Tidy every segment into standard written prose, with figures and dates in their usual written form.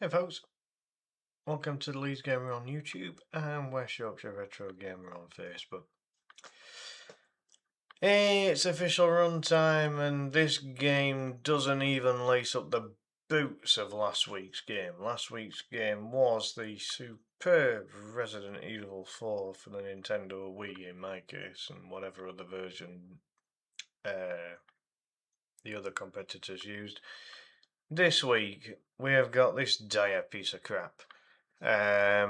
Hey folks, welcome to the Leeds Gamer on YouTube and West Yorkshire Retro Gamer on Facebook. It's official runtime and this game doesn't even lace up the boots of last week's game. Last week's game was the superb Resident Evil 4 for the Nintendo Wii in my case, and whatever other version the other competitors used. This week we have got this dire piece of crap. A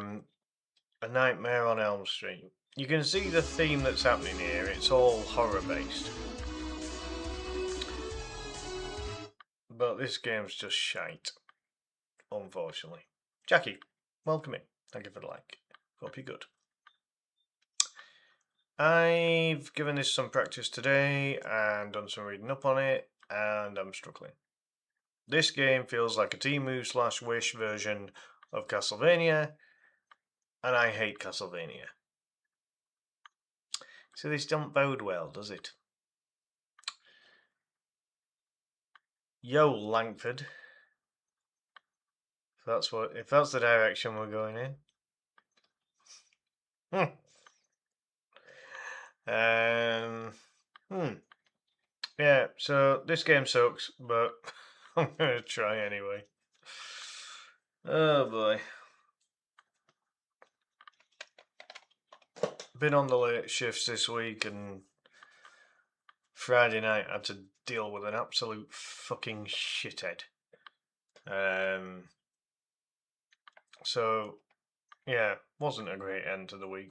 Nightmare on Elm Street. You can see the theme that's happening here. It's all horror based. But this game's just shite, unfortunately. Jackie, welcome in. Thank you for the like. Hope you're good. I've given this some practice today and done some reading up on it, and I'm struggling. This game feels like a Temu/Wish version of Castlevania, and I hate Castlevania. So this don't bode well, does it? Yo, Langford. If that's the direction we're going in. Yeah, so this game sucks, but I'm gonna try anyway. Oh boy. Been on the late shifts this week, and Friday night I had to deal with an absolute fucking shithead. So yeah, wasn't a great end to the week.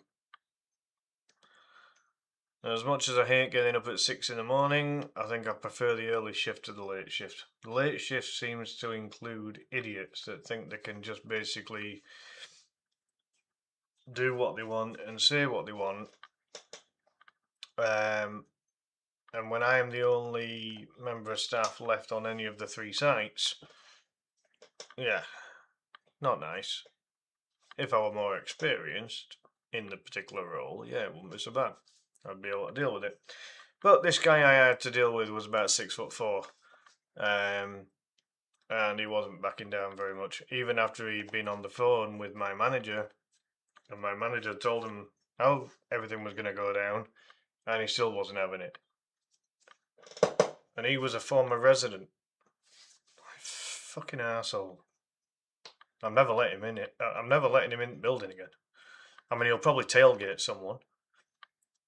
As much as I hate getting up at 6 in the morning, I think I prefer the early shift to the late shift. The late shift seems to include idiots that think they can just basically do what they want and say what they want. And when I am the only member of staff left on any of the 3 sites, yeah, not nice. If I were more experienced in the particular role, yeah, it wouldn't be so bad. I'd be able to deal with it. But this guy I had to deal with was about 6'4", and he wasn't backing down very much, even after he'd been on the phone with my manager, and my manager told him how everything was going to go down, and he still wasn't having it. And he was a former resident. Fucking asshole. I'm never letting him in it. I'm never letting him in the building again. I mean, he'll probably tailgate someone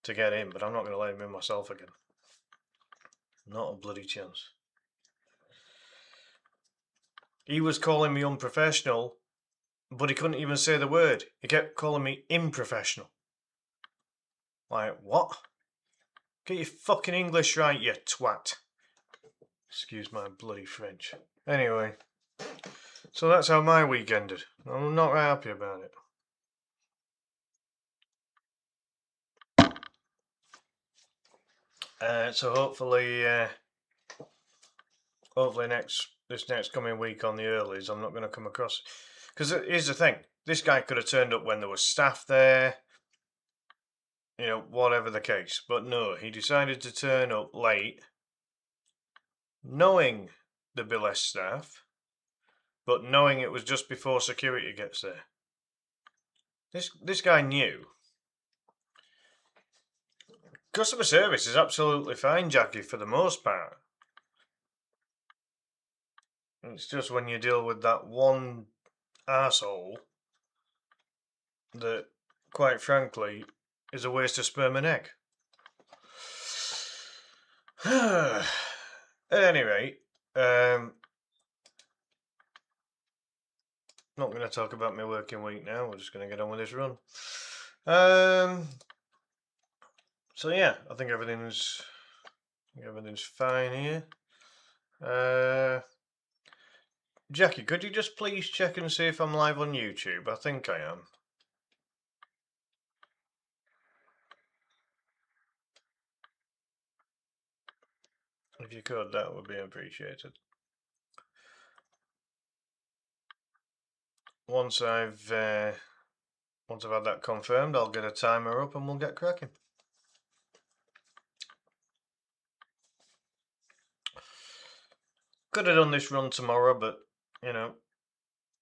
to get in, but I'm not going to let him in myself again. Not a bloody chance. He was calling me unprofessional, but he couldn't even say the word. He kept calling me improfessional. Like, what? Get your fucking English right, you twat. Excuse my bloody French. Anyway, so that's how my week ended. I'm not very happy about it. So hopefully this next coming week on the earlies, I'm not going to come across. Because here's the thing: this guy could have turned up when there was staff there, whatever the case. But no, he decided to turn up late, knowing there'd be less staff, but knowing it was just before security gets there. This guy knew. Customer service is absolutely fine, Jackie, for the most part. It's just when you deal with that one arsehole that, quite frankly, is a waste of sperm and egg. At any rate, not going to talk about my working week now. We're just going to get on with this run. So yeah, I think everything's fine here. Jackie, could you just please check and see if I'm live on YouTube? I think I am. If you could, that would be appreciated. Once I've had that confirmed, I'll get a timer up and we'll get cracking. Could have done this run tomorrow, but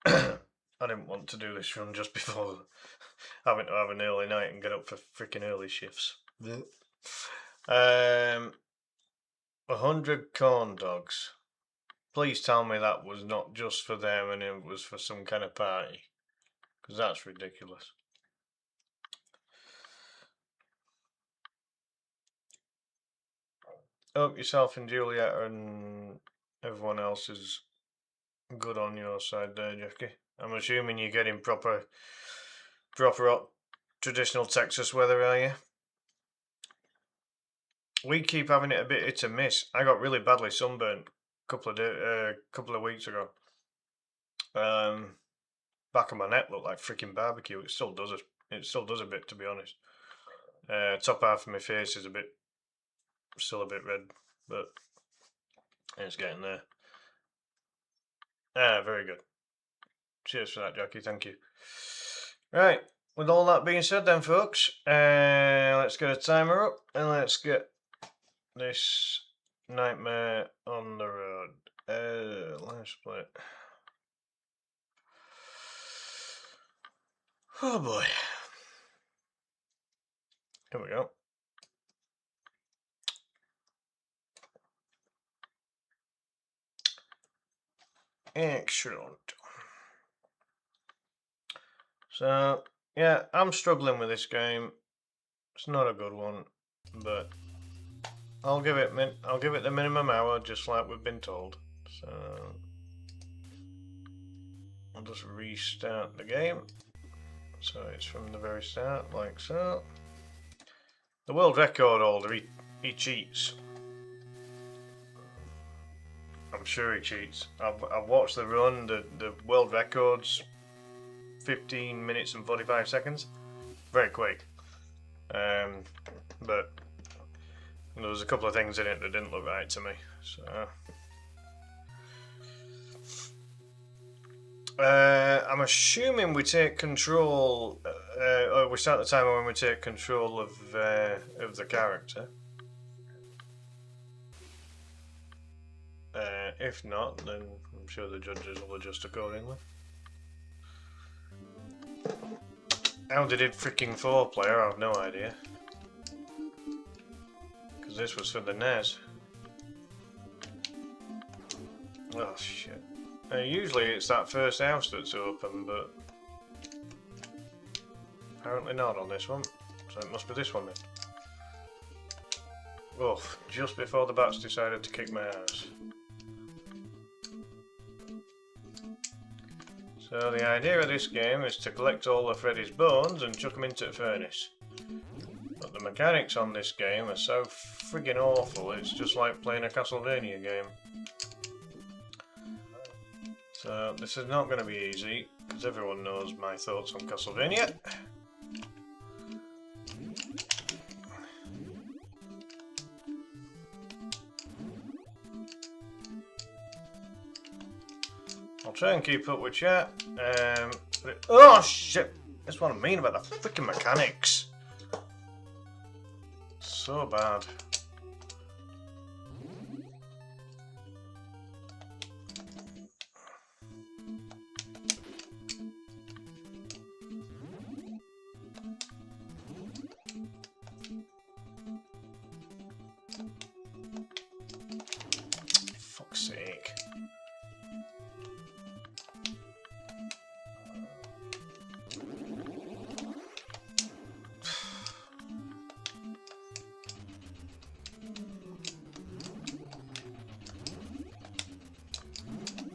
I didn't want to do this run just before having to have an early night and get up for freaking early shifts. 100 corn dogs. Please tell me that was not just for them and it was for some kind of party. Because that's ridiculous. Hope yourself and Juliet and everyone else is good on your side there, Jackie. I'm assuming you're getting proper traditional Texas weather, are you? We keep having it a bit hit and miss. I got really badly sunburnt a couple of weeks ago. Back of my neck looked like freaking barbecue. It still does a bit, to be honest. Top half of my face is still a bit red, but it's getting there. Very good. Cheers for that, Jackie. Thank you. Right, with all that being said then, folks, let's get a timer up and let's get this nightmare on the road. Let's play it. Oh boy. Here we go. Excellent. So, yeah, I'm struggling with this game. It's not a good one, but I'll give it the minimum hour, just like we've been told. So I'll just restart the game. So it's from the very start, like so. The world record holder, he cheats. I'm sure he cheats. I've watched the run. The world record's 15 minutes and 45 seconds. Very quick. But there was a couple of things in it that didn't look right to me. So I'm assuming we take control, or we start the timer when we take control of the character. If not, then I'm sure the judges will adjust accordingly. How they did freaking 4-player, I have no idea. Because this was for the NES. Oh shit. Usually it's that first house that's open, but apparently not on this one. So it must be this one then. Oh, just before the bats decided to kick my ass. So the idea of this game is to collect all of Freddy's bones and chuck them into the furnace. But the mechanics on this game are so friggin' awful, it's just like playing a Castlevania game. So this is not going to be easy, because everyone knows my thoughts on Castlevania. I'll try and keep up with chat. Oh shit! That's what I mean about the freaking mechanics. So bad. Fuck's sake.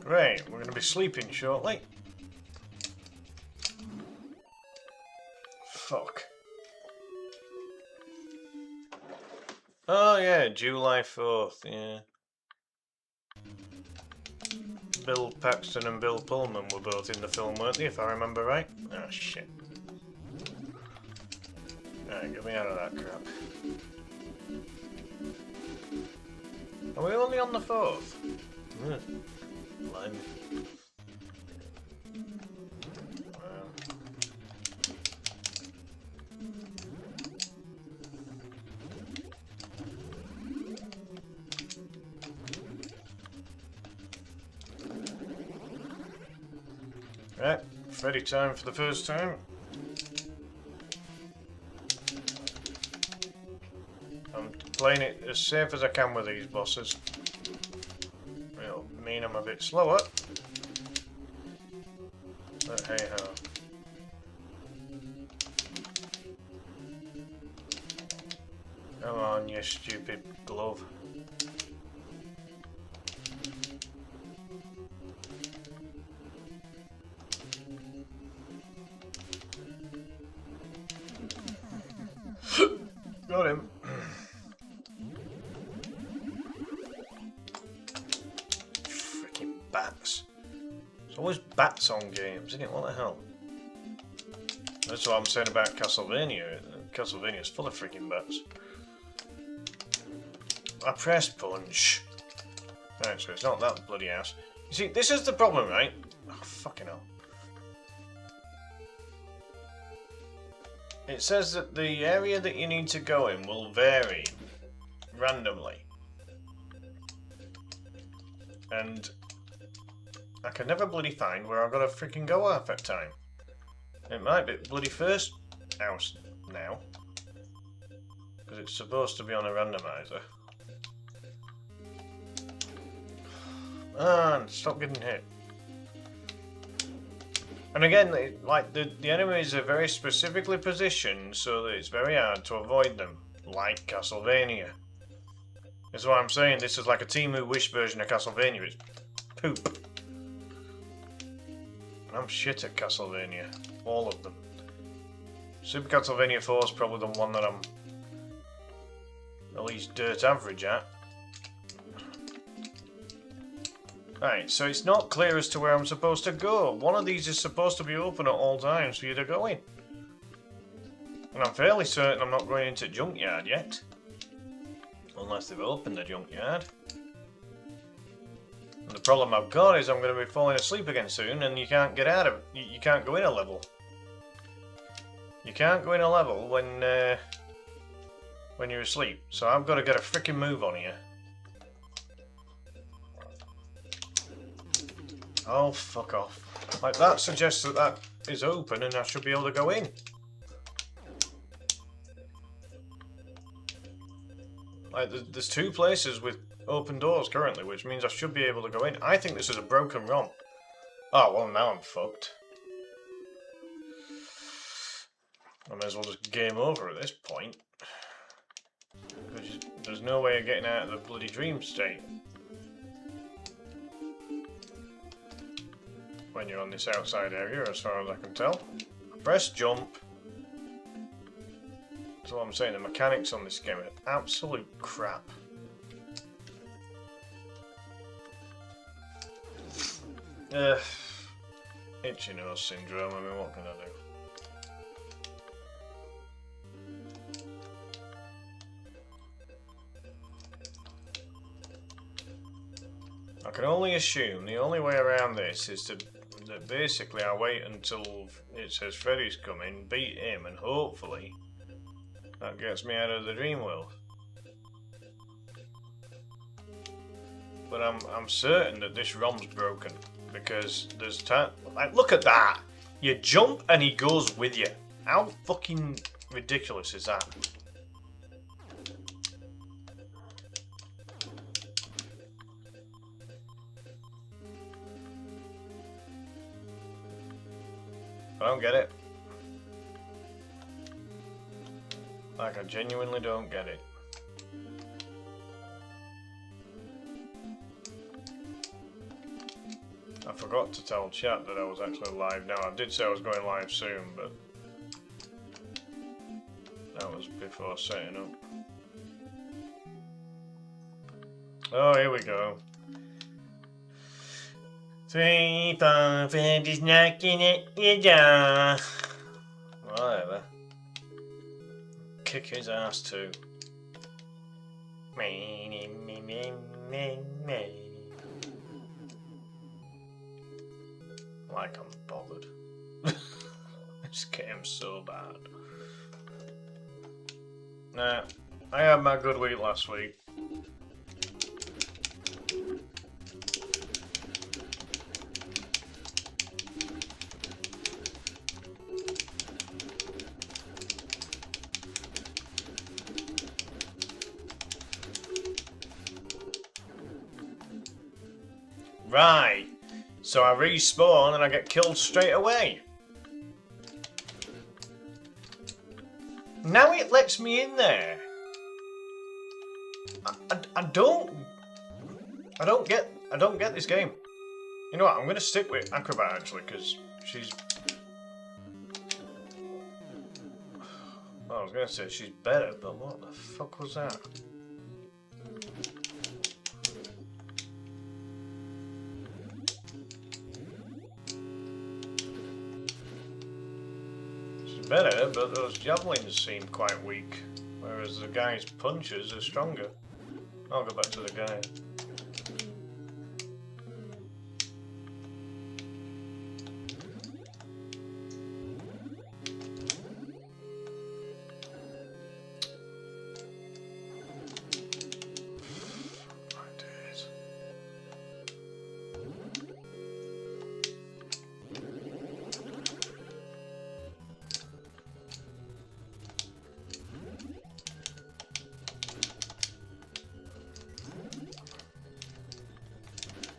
Great, we're going to be sleeping shortly. Fuck. Oh yeah, July 4th, yeah. Bill Paxton and Bill Pullman were both in the film, weren't they, if I remember right? Oh shit. Alright, get me out of that crap. Are we only on the 4th? Blimey. Wow. Freddy time for the first time. I'm playing it as safe as I can with these bosses. It'll mean I'm a bit slower. But hey ho. Come on, you stupid glove. Got him. Freaking bats. There's always bats on games, isn't it? What the hell? That's what I'm saying about Castlevania. Castlevania's full of freaking bats. I press punch. Right, so it's not that bloody ass. You see, this is the problem, right? Oh, fucking hell. It says that the area that you need to go in will vary randomly. And I can never bloody find where I've got to freaking go half that time. It might be bloody first house now. Because it's supposed to be on a randomizer. Man, stop getting hit. And again, like the enemies are very specifically positioned so that it's very hard to avoid them, like Castlevania. That's why I'm saying this is like a Timu Wish version of Castlevania. It's poop. And I'm shit at Castlevania, all of them. Super Castlevania 4 is probably the one that I'm at least dirt average at. Right, so it's not clear as to where I'm supposed to go. One of these is supposed to be open at all times for you to go in. And I'm fairly certain I'm not going into Junkyard yet. Unless they've opened the Junkyard. And the problem I've got is I'm going to be falling asleep again soon and you can't get out of it. You can't go in a level. You can't go in a level when you're asleep. So I've got to get a freaking move on here. Oh, fuck off. Like, that suggests that that is open and I should be able to go in. Like, there's two places with open doors currently, which means I should be able to go in. I think this is a broken ROM. Oh, well, now I'm fucked. I may as well just game over at this point. Because there's no way of getting out of the bloody dream state. When you're on this outside area, as far as I can tell. Press jump. That's what I'm saying, the mechanics on this game are absolute crap. Itchy nose syndrome, I mean, what can I do? I can only assume the only way around this is that basically I wait until it says Freddy's coming, beat him, and hopefully that gets me out of the dream world. But I'm certain that this ROM's broken because there's time. Like, look at that! You jump and he goes with you. How fucking ridiculous is that? I don't get it. Like, I genuinely don't get it. I forgot to tell chat that I was actually live now. I did say I was going live soon, but that was before setting up. Oh, here we go. 3, 4, 5 is knocking at your door. Whatever. Kick his ass too. Like I'm bothered. This game's so bad. Nah, I had my good week last week. Right. So I respawn and I get killed straight away. Now it lets me in there. I don't get this game. You know what? I'm gonna stick with Acrobat actually because she's. Well, I was gonna say she's better, but what the fuck was that? She's better, but those javelins seem quite weak, whereas the guy's punches are stronger. I'll go back to the guy.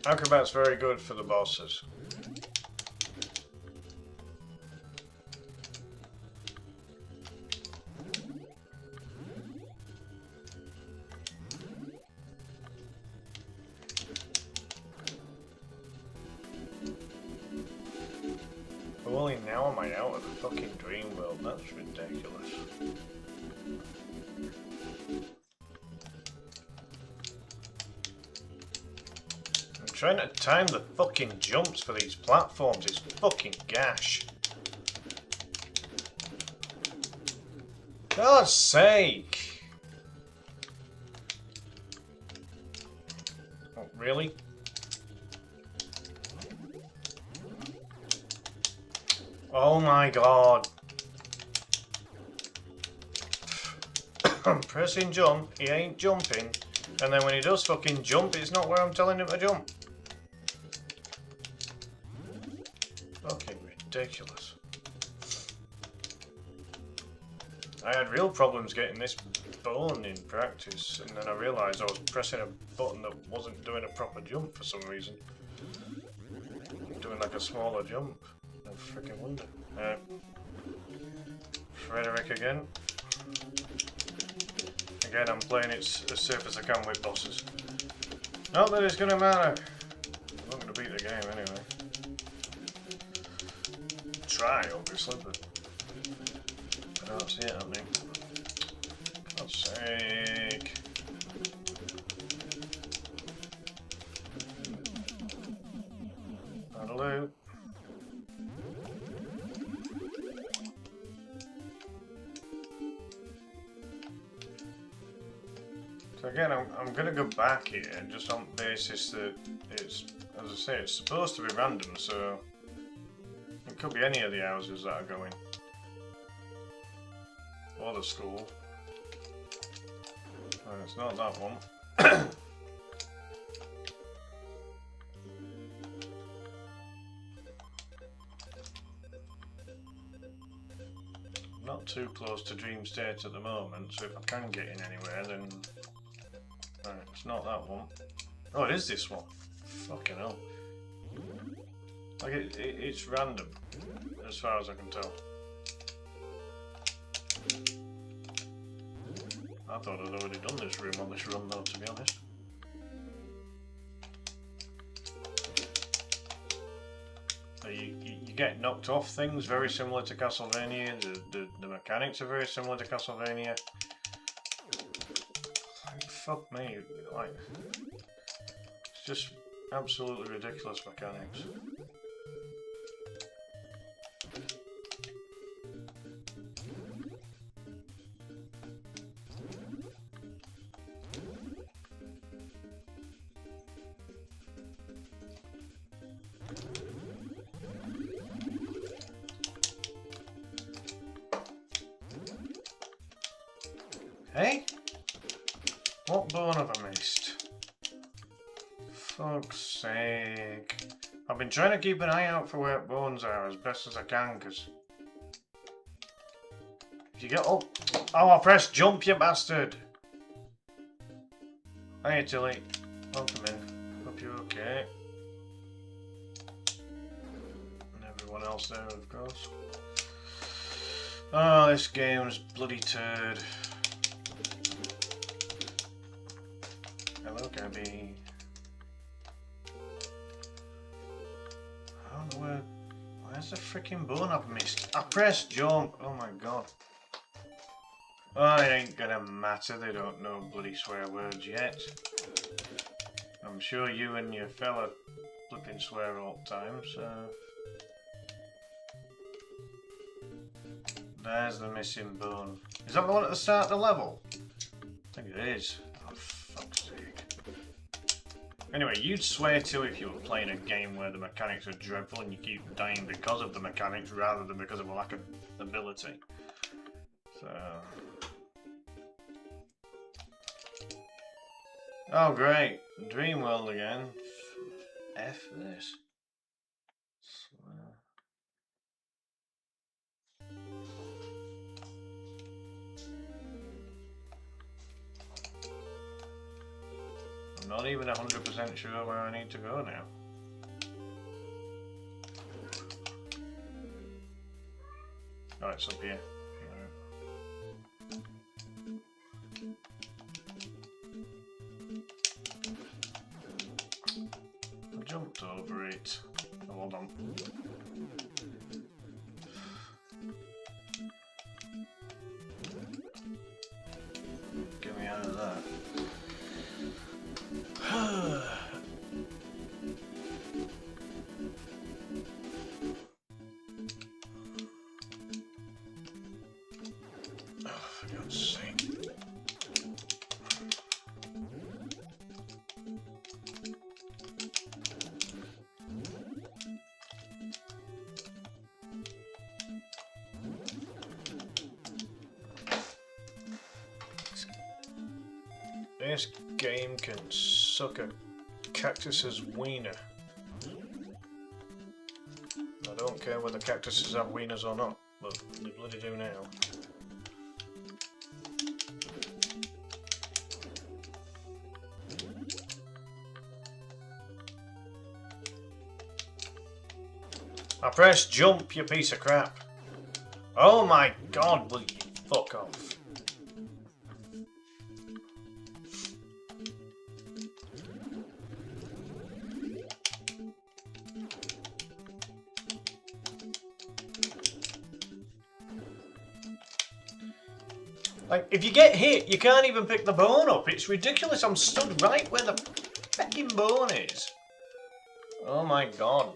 Acrobat's very good for the bosses. Only now am I out of the fucking dream world, that's ridiculous. Trying to time the fucking jumps for these platforms is fucking gash. God's sake! Oh, really? Oh my god. I'm pressing jump, he ain't jumping, and then when he does fucking jump, it's not where I'm telling him to jump. Fucking ridiculous. I had real problems getting this bone in practice, and then I realised I was pressing a button that wasn't doing a proper jump for some reason. Doing like a smaller jump. No freaking wonder. Frederick again. Again, I'm playing it as safe as I can with bosses. Not that it's gonna matter. I'm not gonna beat the game anyway. Try, obviously, but I don't see it happening. For God's sake. Hello. So again, I'm going to go back here just on the basis that it's, as I say, it's supposed to be random, so it could be any of the houses that are going. Or the school. And it's not that one. Not too close to Dream State at the moment, so if I can get in anywhere, then... Right, it's not that one. Oh, it is this one. Fucking hell. Like, it's random, as far as I can tell. I thought I'd already done this room on this run, though, to be honest. You get knocked off things very similar to Castlevania. The mechanics are very similar to Castlevania. Fuck me, like, it's just absolutely ridiculous mechanics. Hey? What bone have I missed? Fuck's sake. I've been trying to keep an eye out for where bones are as best as I can, because... If you get up... Oh, I pressed jump, you bastard! Hiya, Tilly. Welcome in. Hope you're okay. else there, of course. Oh, this game's bloody turd. Hello, Gabby. I don't know where. Where's the freaking bone I've missed? I pressed jump. Oh my god. Oh, it ain't gonna matter. They don't know bloody swear words yet. I'm sure you and your fella flipping swear all the time, so. There's the missing bone. Is that the one at the start of the level? I think it is. Oh, fuck's sake. Anyway, you'd swear too if you were playing a game where the mechanics are dreadful and you keep dying because of the mechanics rather than because of a lack of ability. So... Oh great, Dream World again. F this. I'm not even 100% sure where I need to go now. Oh, it's up here. I jumped over it. Oh, hold on. Get me out of that. Oh, for God's sake. This game can suck a cactus's wiener. I don't care whether cactuses have wieners or not, but they bloody do now. I pressed jump, you piece of crap. Oh my god, will you fuck off? Like, if you get hit, you can't even pick the bone up. It's ridiculous. I'm stood right where the fucking bone is. Oh my god.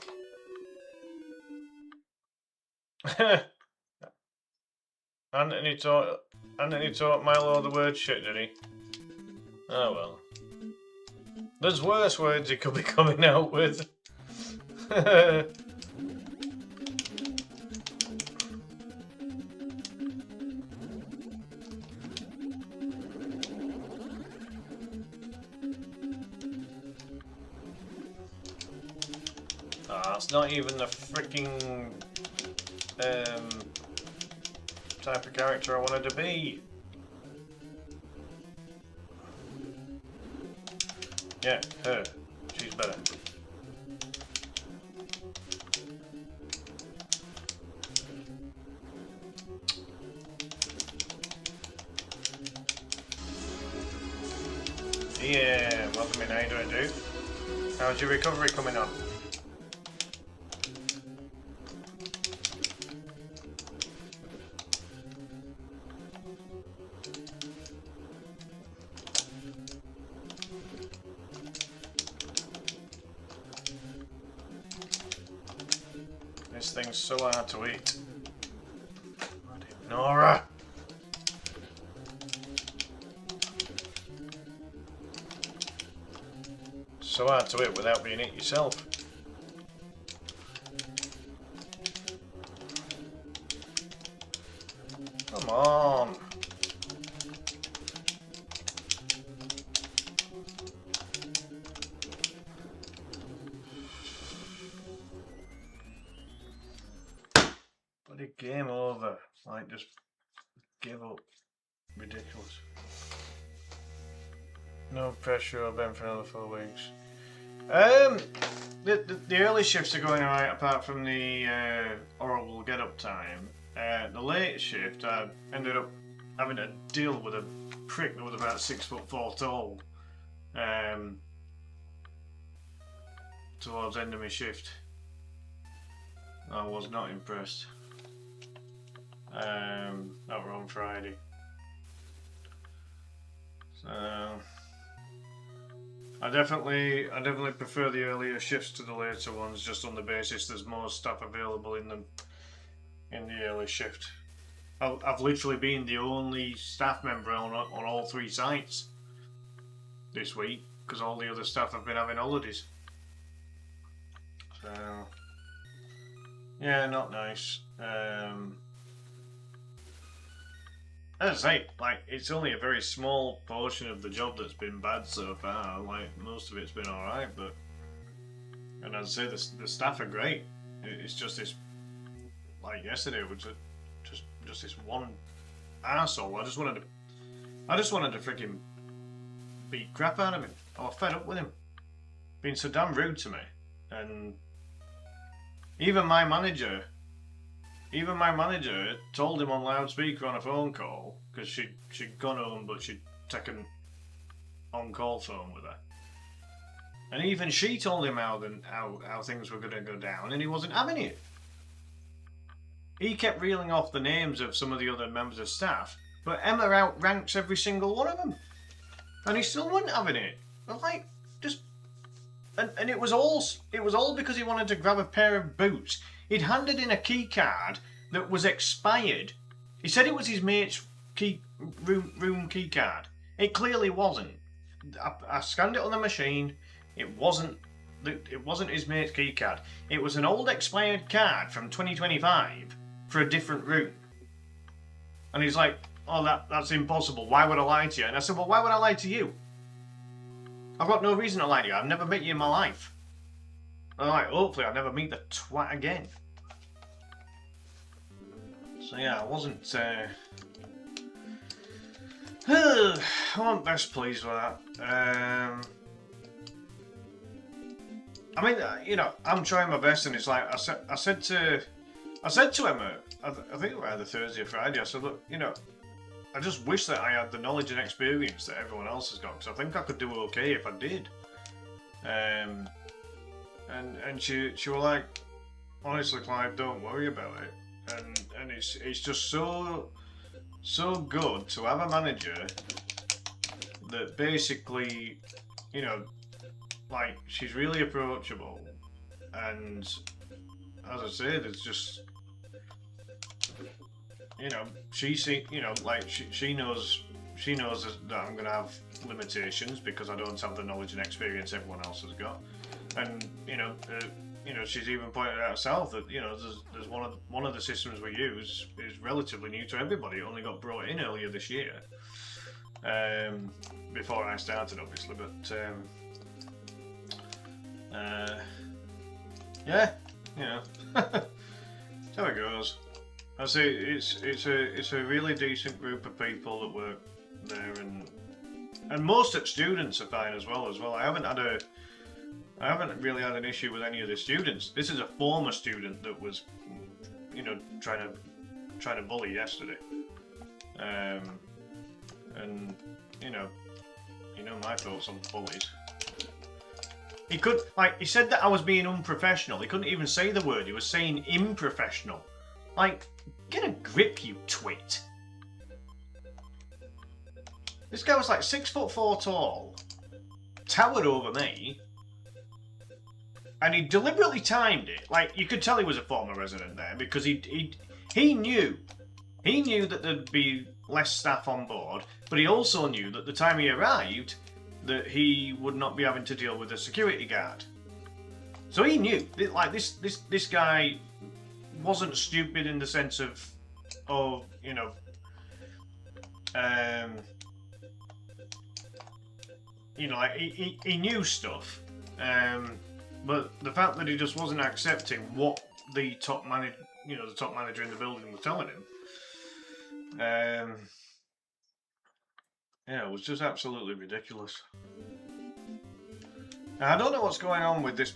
Anthony taught Milo the word shit, did he? Oh well. There's worse words he could be coming out with. That's not even the freaking type of character I wanted to be. Yeah, her. She's better. Yeah, welcome in. How you doing, dude? How's your recovery coming on? This thing's so hard to eat. Bloody Nora! So hard to eat without being eaten yourself. Come on! Bloody game over. Like, just give up. Ridiculous. No pressure, I've been for another 4 weeks. The early shifts are going alright, apart from the horrible get-up time. The late shift, I ended up having to deal with a prick that was about 6'4" tall. Towards the end of my shift. I was not impressed. That were on Friday. So I definitely prefer the earlier shifts to the later ones, just on the basis there's more staff available in them in the early shift. I've literally been the only staff member on all 3 sites this week because all the other staff have been having holidays. So yeah, not nice. As I say, like, it's only a very small portion of the job that's been bad so far. Like, most of it's been alright, but... And as I say, the staff are great. It's just this... Like, yesterday was just this one arsehole. I just wanted to freaking beat crap out of him. I was fed up with him. Being so damn rude to me. And... Even my manager told him on loudspeaker on a phone call, because she'd gone home but she'd taken on-call phone with her. And even she told him how things were going to go down, and he wasn't having it. He kept reeling off the names of some of the other members of staff, but Emma outranks every single one of them. And he still wasn't having it. I'm like, just... And it was all because he wanted to grab a pair of boots. He'd handed in a key card that was expired. He said it was his mate's room key card. It clearly wasn't. I scanned it on the machine. It wasn't his mate's key card. It was an old expired card from 2025 for a different room. And he's like, "Oh, that's impossible. Why would I lie to you?" And I said, "Well, why would I lie to you? I've got no reason to lie to you. I've never met you in my life." And I'm like, hopefully I'll never meet the twat again. So yeah, I wasn't best pleased with that. I mean, you know, I'm trying my best, and it's like I said to Emma, I think it was either Thursday or Friday. I said, look, you know, I just wish that I had the knowledge and experience that everyone else has got, because I think I could do okay if I did. And she was like, honestly, Clive, don't worry about it. And it's just so good to have a manager that basically, you know, like, she's really approachable, and as I say, there's just, you know, she knows that I'm gonna have limitations because I don't have the knowledge and experience everyone else has got, and you know, she's even pointed out herself that, you know, there's one of the systems we use is relatively new to everybody. It only got brought in earlier this year, before I started, obviously, but yeah, you know, that's how it goes. I say it's a really decent group of people that work there, and most of the students are fine as well. I haven't really had an issue with any of the students. This is a former student that was, you know, trying to bully yesterday, and you know my thoughts on bullies. He said that I was being unprofessional. He couldn't even say the word. He was saying improfessional. Like, get a grip, you twit. This guy was like 6'4" tall, towered over me, and he deliberately timed it. Like, you could tell he was a former resident there, because he knew that there'd be less staff on board, but he also knew that the time he arrived, that he would not be having to deal with a security guard. So he knew, like, this guy wasn't stupid in the sense of you know, like, he knew stuff, but the fact that he just wasn't accepting what the top manager in the building was telling him, yeah, it was just absolutely ridiculous. Now, I don't know what's going on with this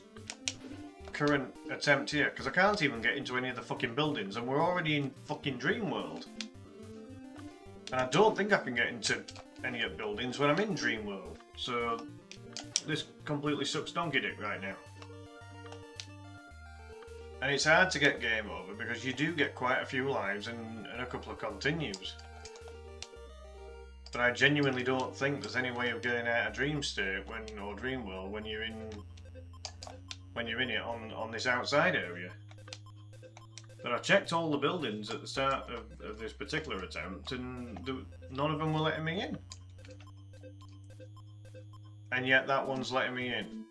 current attempt here, because I can't even get into any of the fucking buildings, and we're already in fucking Dream World. And I don't think I can get into any of the buildings when I'm in Dream World. So this completely sucks donkey dick right now. And it's hard to get game over because you do get quite a few lives and a couple of continues. But I genuinely don't think there's any way of getting out of Dream State or Dream World when you're in it on this outside area. But I checked all the buildings at the start of this particular attempt, and none of them were letting me in. And yet that one's letting me in.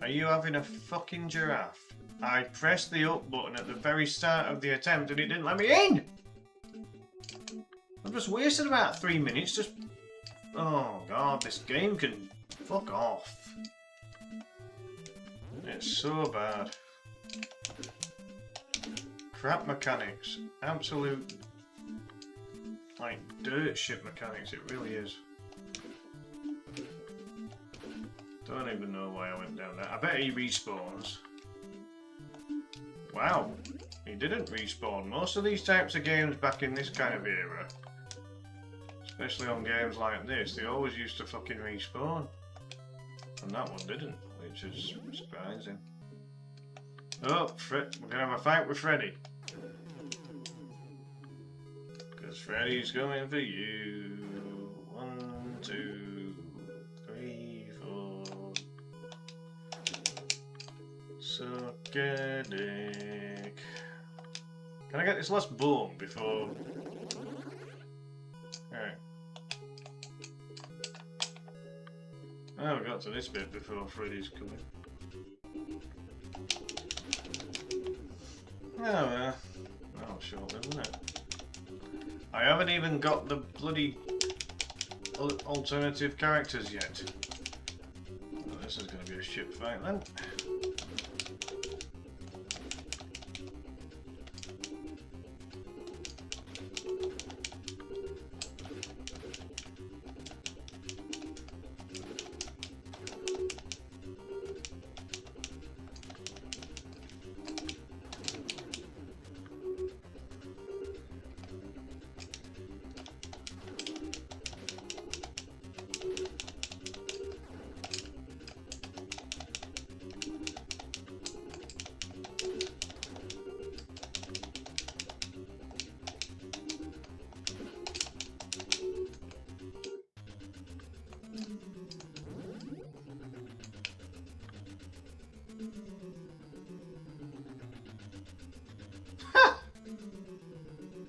Are you having a fucking giraffe? I pressed the up button at the very start of the attempt and it didn't let me in! I've just wasted about 3 minutes just... Oh god, this game can fuck off. It's so bad. Crap mechanics. Absolute... like dirt shit mechanics, it really is. Don't even know why I went down there. I bet he respawns. Wow, he didn't respawn. Most of these types of games back in this kind of era, especially on games like this, they always used to fucking respawn. And that one didn't, which is surprising. Oh, we're gonna have a fight with Freddy. Because Freddy's coming for you. 1, 2, 3, 4. Suck a dick. Can I get this last bone before... Alright. Oh, we got to this bit before Freddy's coming. Oh well. That'll show them, isn't it? I haven't even got the bloody alternative characters yet. Well, this is going to be a shit fight then.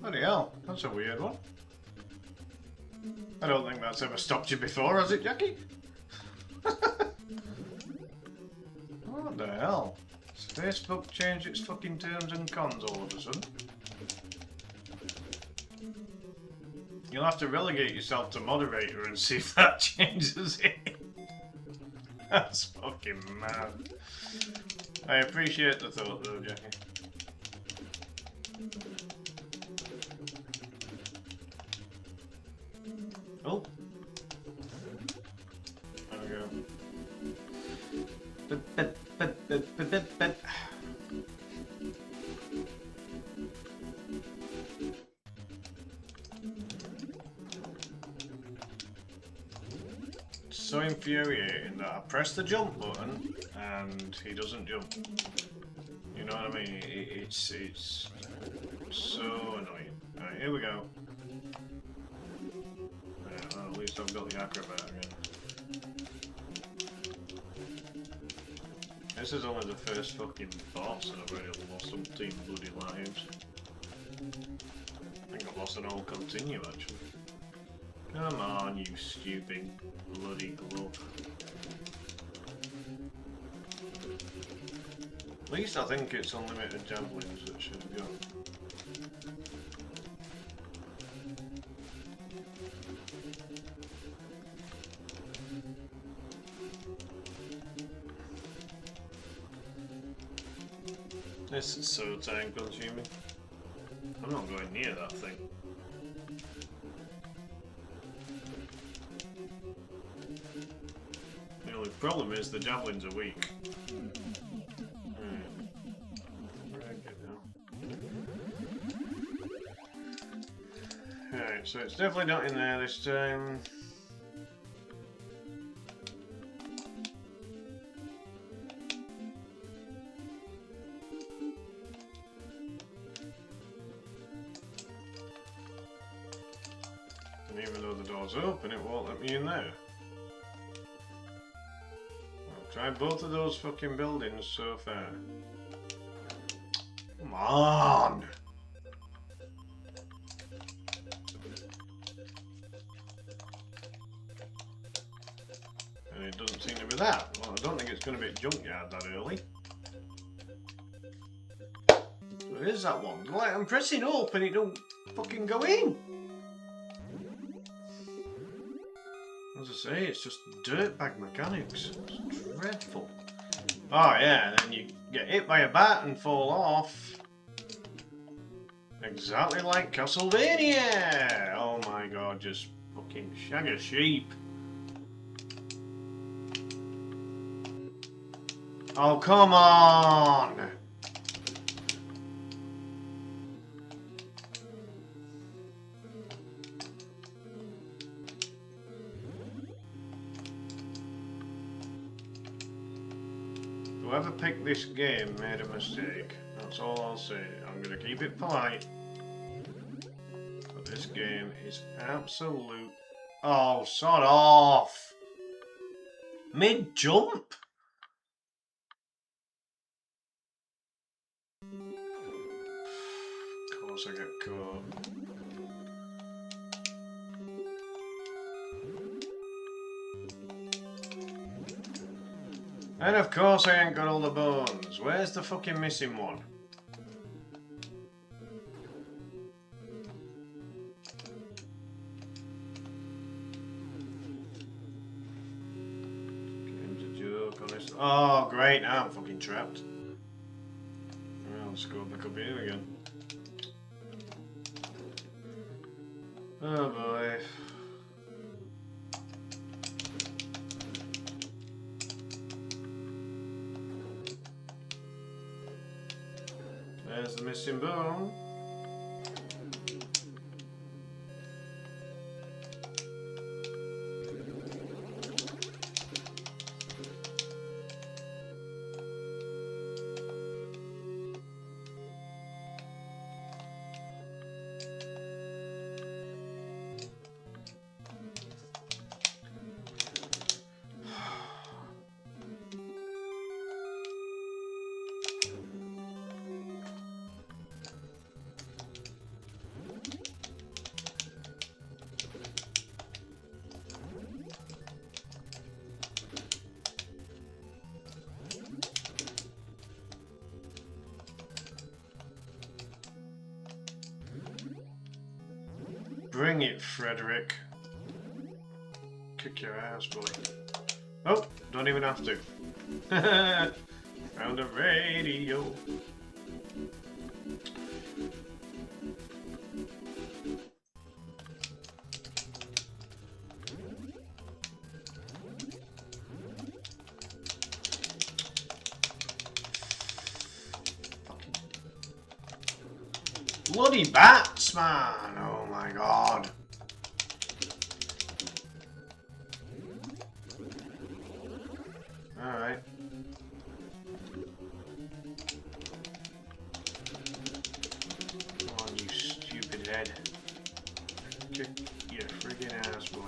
Bloody hell, that's a weird one. I don't think that's ever stopped you before, has it, Jackie? What the hell? Has Facebook changed its fucking terms and cons all of a sudden? You'll have to relegate yourself to moderator and see if that changes it. That's fucking mad. I appreciate the thought though, Jackie. Oh. There we go. So infuriating that I press the jump button and he doesn't jump. You know what I mean? It's so annoying. Alright, here we go. Well, at least I've got the acrobat again. This is only the first fucking boss and I've already lost some bloody lives. I think I've lost an whole continue actually. Come on, you stupid bloody glove. At least I think it's unlimited javelins that should go. This is so time consuming. I'm not going near that thing. problem is the javelins are weak. Alright, so it's definitely not in there this time. And even though the door's open, it won't let me in there. I've tried both of those fucking buildings so far. Come on! And it doesn't seem to be that. Well, I don't think it's going to be a junkyard that early. So it is that one. Like, I'm pressing up and it don't fucking go in. As I say, it's just dirtbag mechanics. It's dreadful. Oh yeah, and then you get hit by a bat and fall off. Exactly like Castlevania! Oh my god, just fucking shag a sheep. Oh, come on! Whoever picked this game made a mistake. That's all I'll say. I'm gonna keep it polite. But this game is absolute... Oh, sod off! Mid-jump? Of course I get caught. And of course I ain't got all the bones. Where's the fucking missing one? Game's a joke, honest. Oh great, now I'm fucking trapped. Well, let's go back up here again. Oh boy. There's the missing bone. Bring it, Frederick. Kick your ass, boy. Oh, don't even have to. Found a radio. Bloody bats, man! Oh my god. Alright. Come on, you stupid head. Kick your friggin' ass, boy.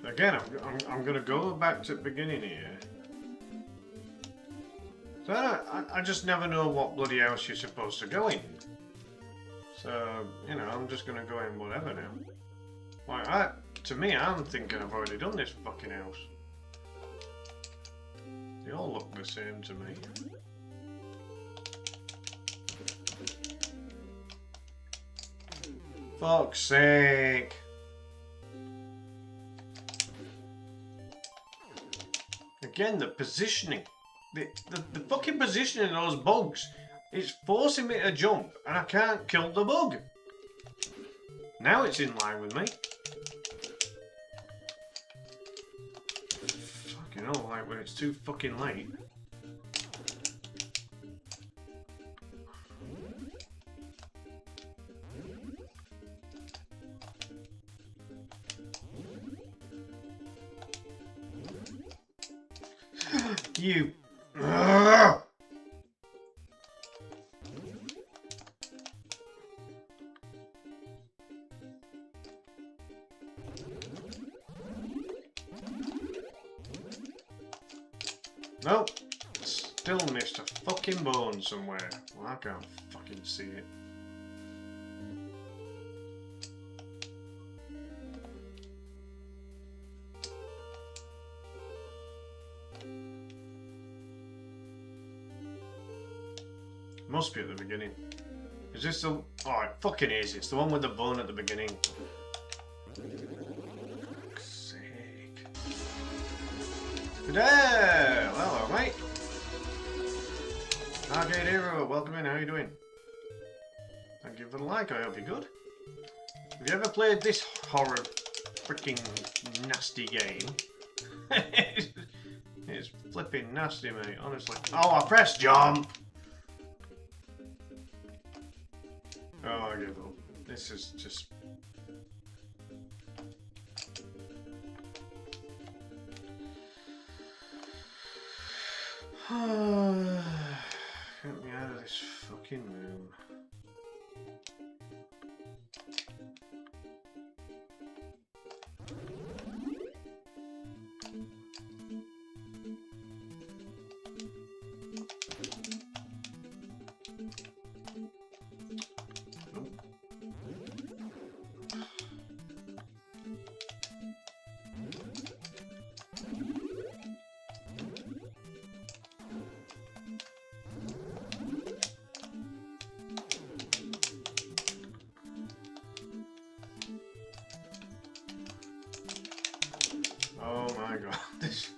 Again, I'm going to go back to the beginning here. So I just never know what bloody house you're supposed to go in. So, you know, I'm just going to go in whatever now. Like, to me, I'm thinking I've already done this fucking house. They all look the same to me. Fuck's sake. Again, the positioning. The fucking positioning of those bugs. It's forcing me to jump and I can't kill the bug. Now it's in line with me. Fucking hell, like when it's too fucking late. You. Nope. Still missed a fucking bone somewhere. Well, I can't fucking see it. Must be at the beginning. Is this the... Oh, it fucking is. It's the one with the bone at the beginning. Fuck's sake. Good day! Well, hello, mate. Arcade Hero, welcome in. How are you doing? Thank you for the like. I hope you're good. Have you ever played this horror freaking nasty game? It's flipping nasty, mate. Honestly. Oh, I pressed jump! Oh, I give up. This is just... Get me out of this fucking room. Oh my god, this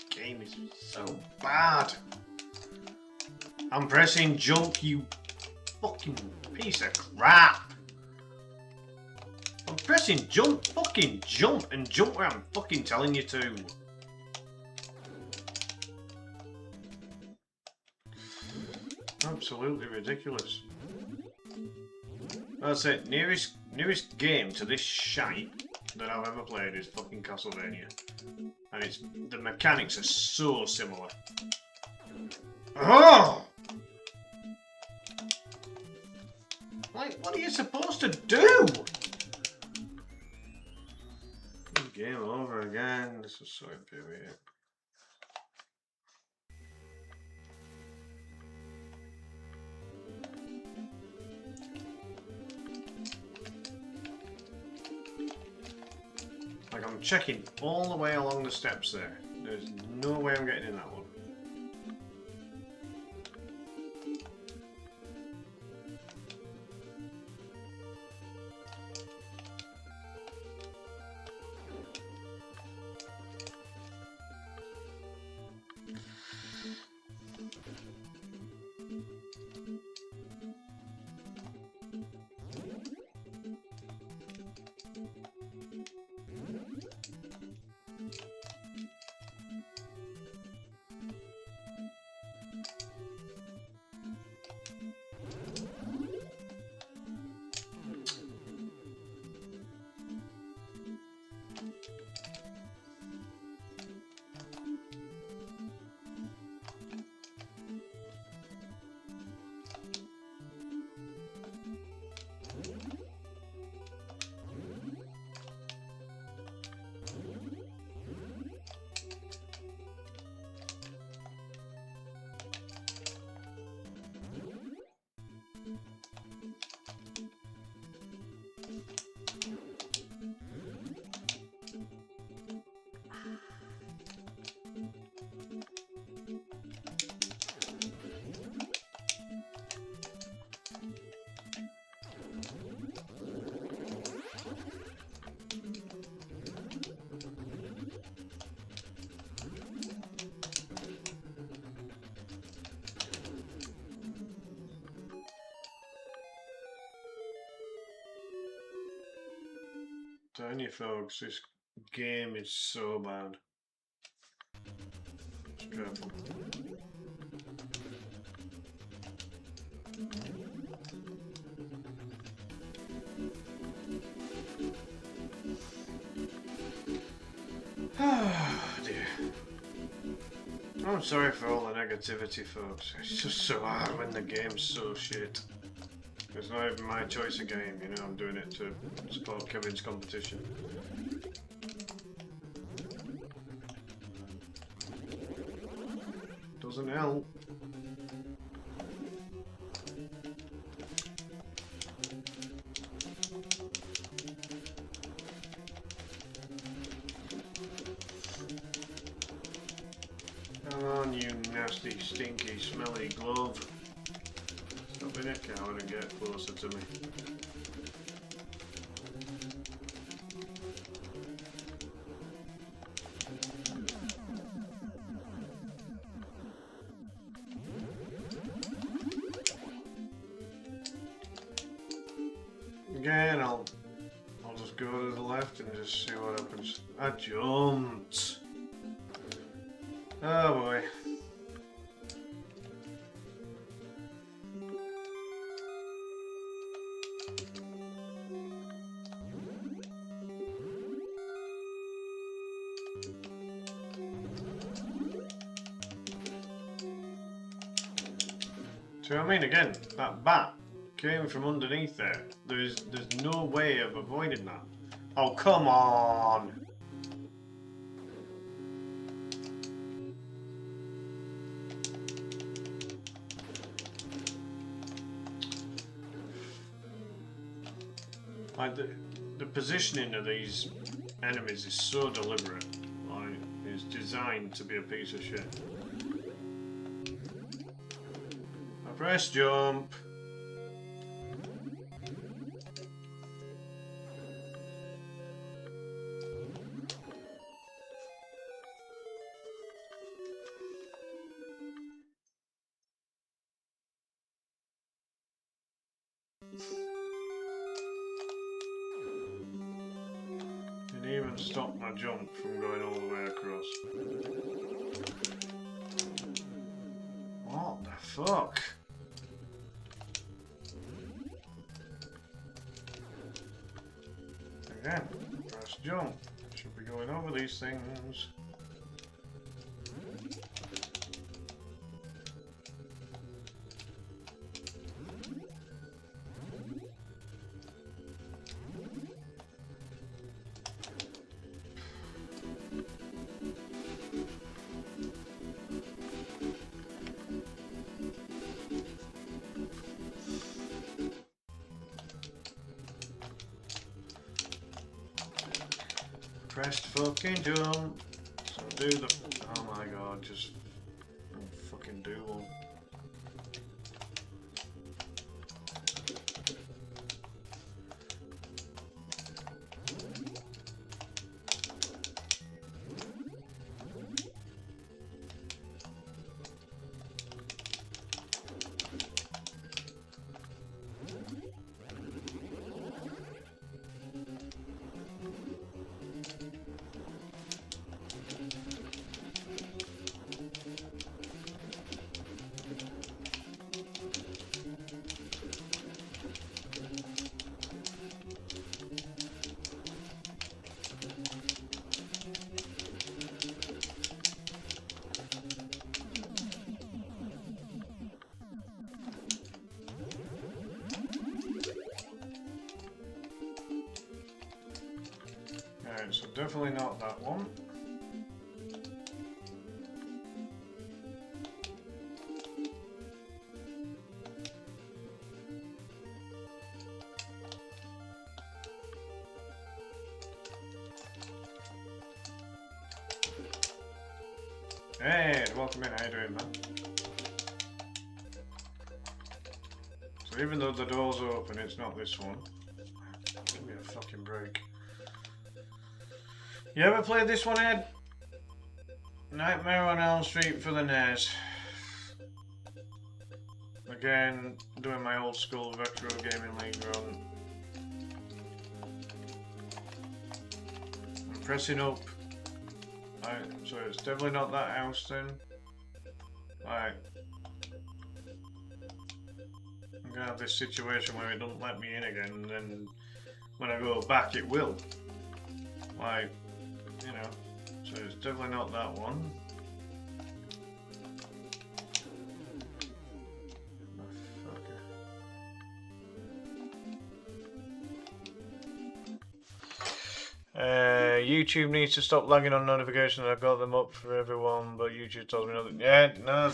game is so bad. I'm pressing jump, you fucking piece of crap. I'm pressing jump, fucking jump, and jump where I'm fucking telling you to. Absolutely ridiculous. That's it, nearest game to this shite that I've ever played is fucking Castlevania. And it's the mechanics are so similar. Oh! Like, what are you supposed to do? Game over again. This is so infuriating. Like, I'm checking all the way along the steps there. There's no way I'm getting in that one. telling you folks, this game is so bad. Just careful. Oh dear. I'm sorry for all the negativity, folks. It's just so hard when the game's so shit. It's not even my choice of game, you know, I'm doing it to support Kevin's competition. Doesn't help. Come on, you nasty, stinky, smelly glove. Stop being a coward and get closer to me. Again, I'll just go to the left and just see what happens. I jumped. Oh boy. So I mean, again, that bat came from underneath there. There's no way of avoiding that. Oh, come on! Like the positioning of these enemies is so deliberate. Like, it's designed to be a piece of shit. I press jump. Didn't even stop my jump from going all the way across. What the fuck? Again, press jump. Should be going over these things. Pressed fucking jump. So do the. Oh my god, just fucking do one. Alright, so definitely not that one. Hey, welcome in, how you doing, man? So even though the door's open, it's not this one. Give me a fucking break. You ever played this one, Ed? Nightmare on Elm Street for the NES. Again, doing my old school retro gaming league run. pressing up. Right, so it's definitely not that house then. Right. I'm gonna have this situation where it don't let me in again, and then when I go back it will. Like, you know. So it's definitely not that one. YouTube needs to stop lagging on notifications. I've got them up for everyone, but YouTube tells me nothing. Yeah, no,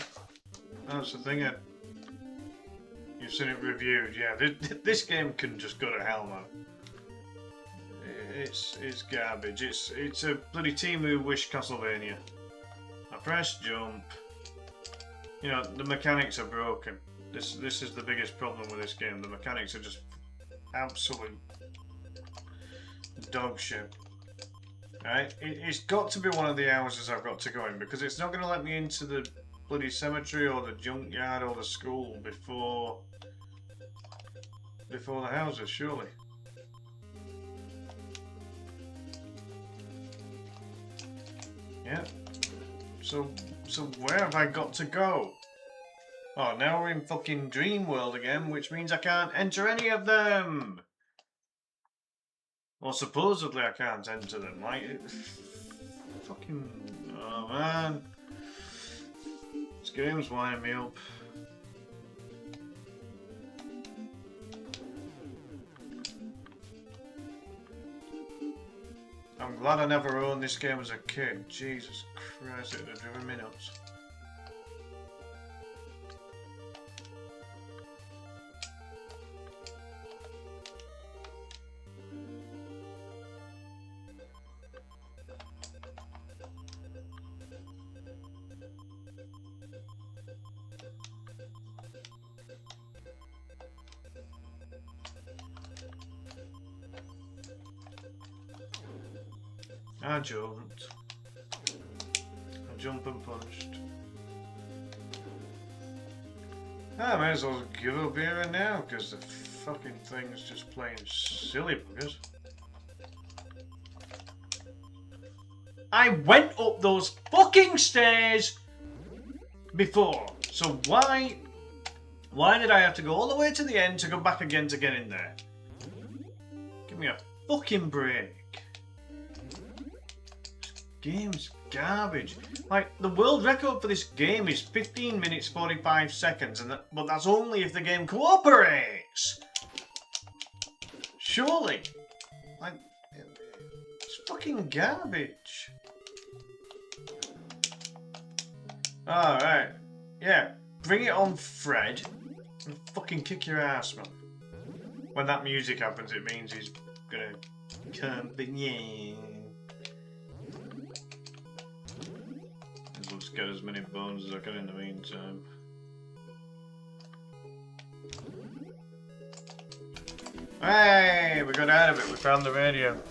that's the thing. You've seen it reviewed. Yeah, this game can just go to hell, man. It's garbage. It's a bloody team who wish Castlevania. I press jump. You know, the mechanics are broken. This is the biggest problem with this game. The mechanics are just absolute dog shit. Right? It's got to be one of the houses I've got to go in, because it's not going to let me into the bloody cemetery or the junkyard or the school before the houses, surely. Yeah. So where have I got to go? Oh, now we're in fucking Dream World again, which means I can't enter any of them. Well, supposedly I can't enter them. Like, fucking, oh man, this game's winding me up. I'm glad I never owned this game as a kid. Jesus Christ, it would have driven me nuts. I jumped. I jump and punched. I may as well give up here and now, because the fucking thing's just playing silly buggers. I went up those fucking stairs before, so why did I have to go all the way to the end to go back again to get in there? Give me a fucking break. Game's garbage. Like, the world record for this game is 15 minutes 45 seconds, but that's only if the game cooperates. Surely. Like, it's fucking garbage. Alright. Yeah, bring it on, Fred. And fucking kick your ass, man. When that music happens, it means he's gonna come, but yeah. Let's get as many bones as I can in the meantime. Hey, we got out of it. We found the radio.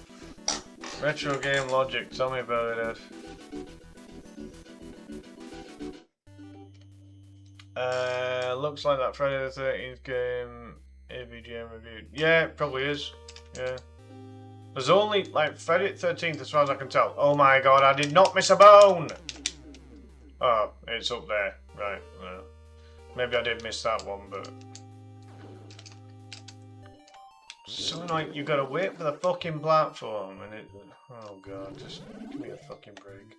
Retro game logic. Tell me about it, Ed. Looks like that Friday the 13th game AVGM reviewed. Yeah, it probably is. Yeah. There's only, like, Friday the 13th as far as I can tell. Oh my god, I did not miss a bone! Oh, it's up there. Right, well, maybe I did miss that one, but... So annoying, you gotta wait for the fucking platform, and it... Oh god, just give me a fucking break.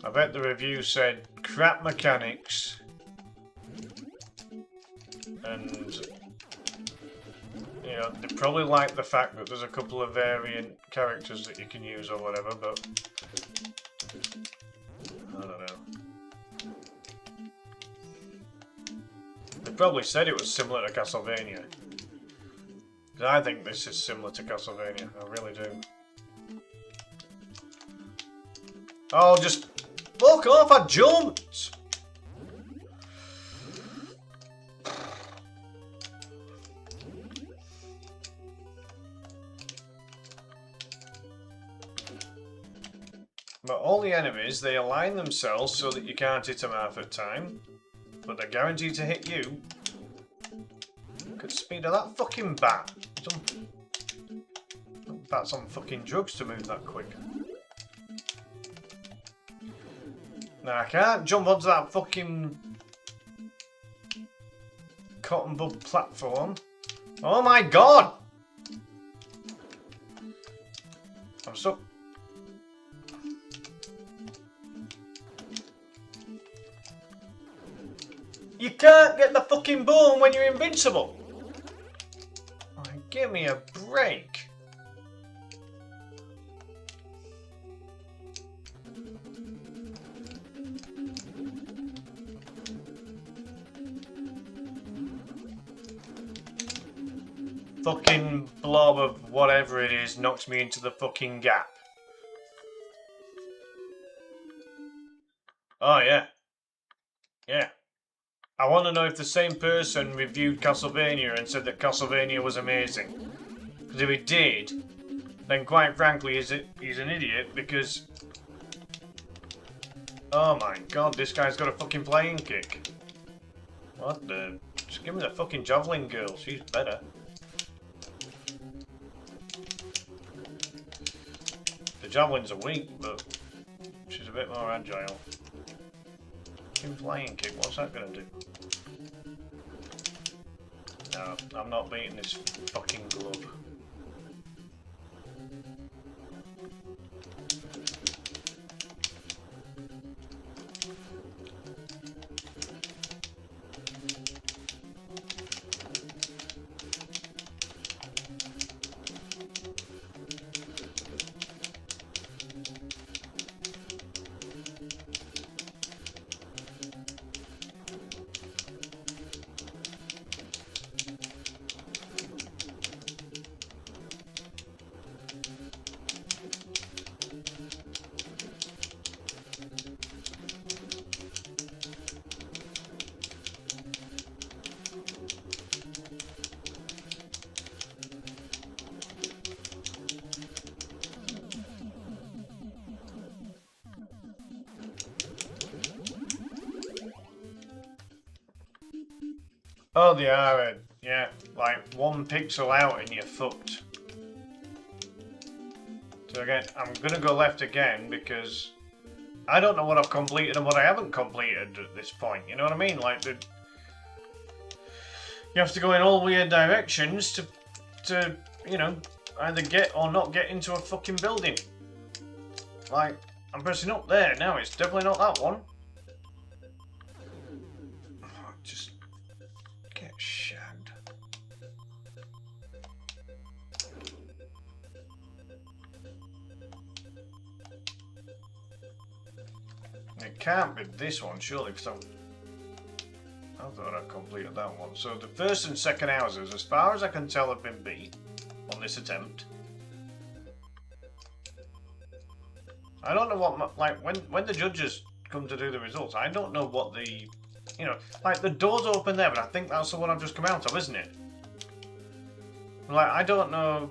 I bet the review said crap mechanics, and... You know, they probably like the fact that there's a couple of variant characters that you can use or whatever, but I don't know. They probably said it was similar to Castlevania. I think this is similar to Castlevania, I really do. Oh, just fuck off, I jumped! But all the enemies, they align themselves so that you can't hit them half at time, but they're guaranteed to hit you. Could speed to that fucking bat? Bat's on fucking drugs to move that quick. Now I can't jump onto that fucking cotton bud platform. Oh my god! I'm stuck. You can't get the fucking bone when you're invincible. Oh, give me a break. Fucking blob of whatever it is knocks me into the fucking gap. Oh yeah. Yeah. I want to know if the same person reviewed Castlevania and said that Castlevania was amazing. Because if he did, then quite frankly he's an idiot because... Oh my god, this guy's got a fucking playing kick. What the... Just give me the fucking javelin girl, she's better. The javelins are weak, but she's a bit more agile. Fucking flying kick, what's that gonna do? No, I'm not beating this fucking glove. Oh, they are, yeah, like 1 pixel out and you're fucked. So again, I'm gonna go left again because I don't know what I've completed and what I haven't completed at this point, you know what I mean? Like, you have to go in all weird directions to, you know, either get or not get into a fucking building. Like, I'm pressing up there now, it's definitely not that one. Just get shagged. It can't be this one, surely, because I thought I completed that one. So the first and second houses, as far as I can tell, have been beat on this attempt. I don't know what, like, when the judges come to do the results, I don't know what the, you know, like, the door's open there, but I think that's the one I've just come out of, isn't it? Like, I don't know,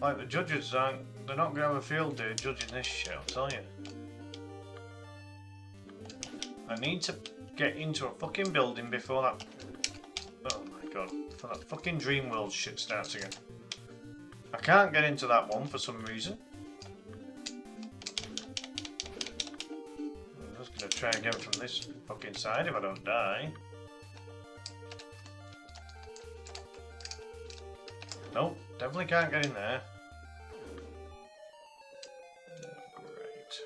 like, the judges aren't, they're not going to have a field day judging this shit, I'll tell you. I need to get into a fucking building before that, oh my god, before that fucking Dream World shit starts again. I can't get into that one for some reason. I'm just going to try again from this fucking side if I don't die. Nope, definitely can't get in there. Great.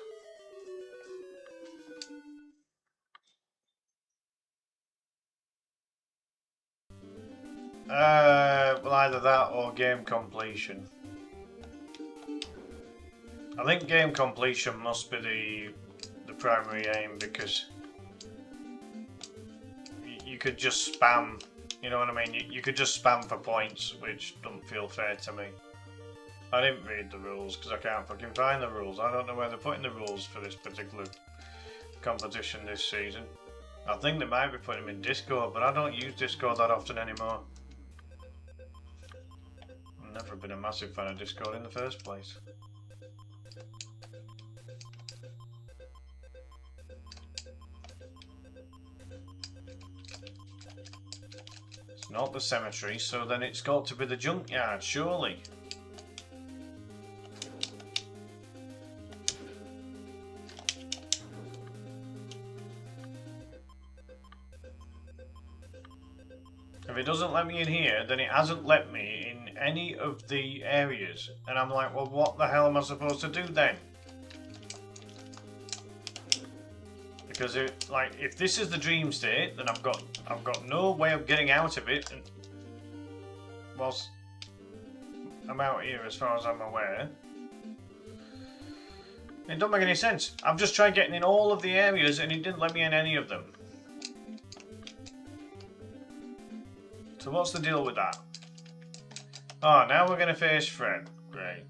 Well, either that or game completion. I think game completion must be the primary aim, because you could just spam, you know what I mean? You could just spam for points, which doesn't feel fair to me. I didn't read the rules because I can't fucking find the rules. I don't know where they're putting the rules for this particular competition this season. I think they might be putting them in Discord, but I don't use Discord that often anymore. I've never been a massive fan of Discord in the first place. not the cemetery, so then it's got to be the junkyard, surely. If it doesn't let me in here, then it hasn't let me in any of the areas. And I'm like, well, what the hell am I supposed to do then? Because if this is the dream state, then I've got no way of getting out of it. And whilst I'm out here, as far as I'm aware, it don't make any sense. I've just tried getting in all of the areas, and it didn't let me in any of them. So what's the deal with that? Oh, now we're going to face Fred. Great.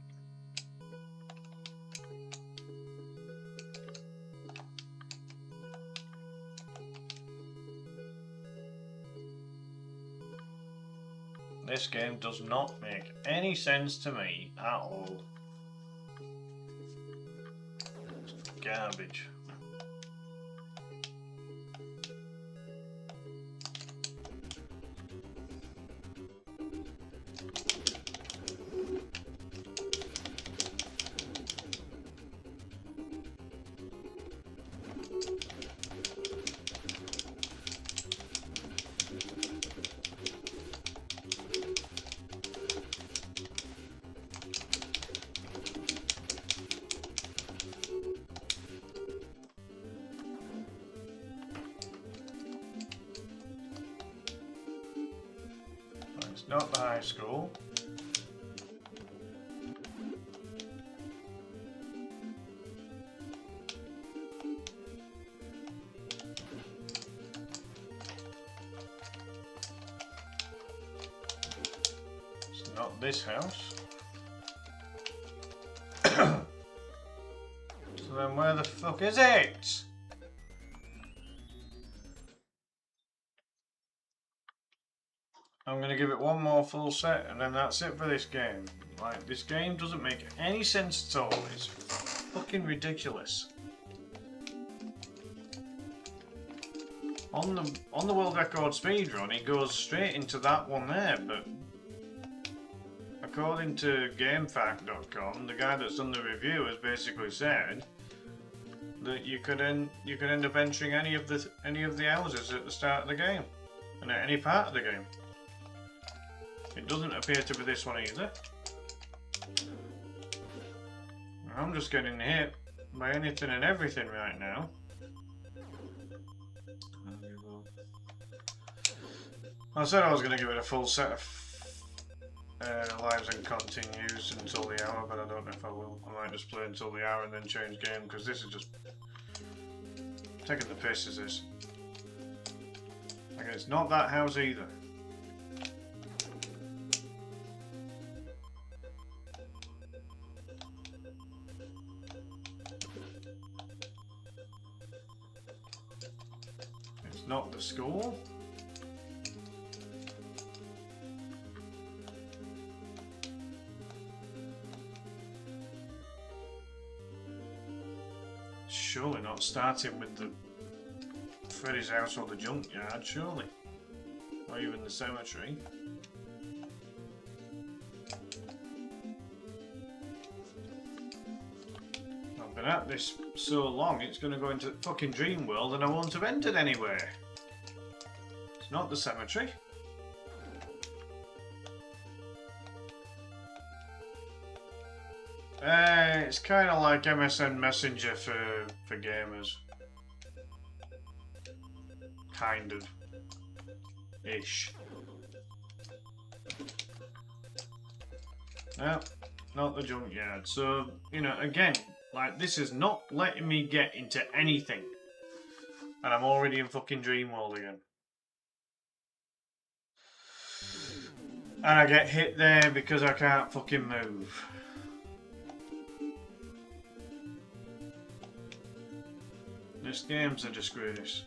This game does not make any sense to me at all. It's garbage. It's not the high school. It's not this house. So then where the fuck is it? I'm going to give it one more full set and then that's it for this game. Like, this game doesn't make any sense at all. It's fucking ridiculous. On the world record speedrun, it goes straight into that one there, but according to GameFAQ.com, the guy that's done the review has basically said that you could end up entering any of the houses at the start of the game and at any part of the game. It doesn't appear to be this one either. I'm just getting hit by anything and everything right now. I said I was going to give it a full set of lives and continues until the hour, but I don't know if I will. I might just play until the hour and then change game, because this is just taking the piss, is this. Okay, it's not that house either. It's not the school. Surely not starting with the Freddy's house or the junkyard, surely. Or even the cemetery. I've been at this so long, it's going to go into fucking dream world and I won't have entered anywhere. It's not the cemetery. It's kind of like MSN Messenger for gamers. Kind of. Ish. No, not the junkyard. So, you know, again, like, this is not letting me get into anything. And I'm already in fucking dream world again. And I get hit there because I can't fucking move. This game's a disgrace.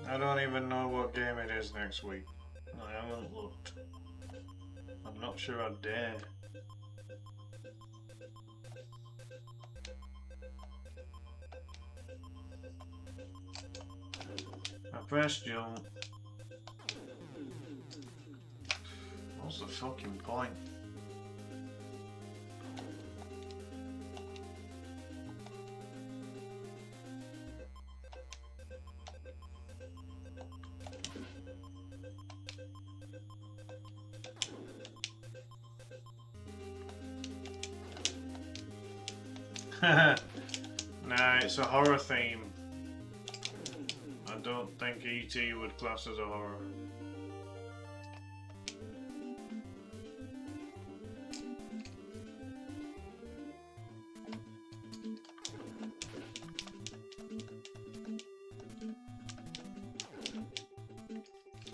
I I don't even know what game it is next week. I haven't looked. I'm not sure I dare. I pressed jump. What's the fucking point? Nah, it's a horror theme. I don't think E.T. would class as a horror.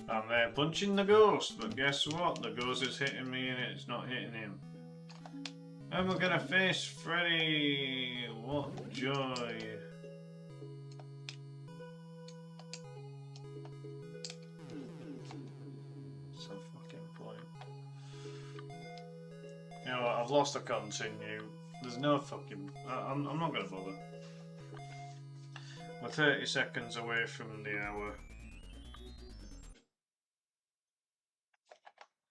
I'm there punching the ghost, but guess what? The ghost is hitting me and it's not hitting him. And we're gonna face Freddy. What joy. What's the fucking point? You know what? I've lost a continue. There's no fucking... I'm not gonna bother. We're 30 seconds away from the hour.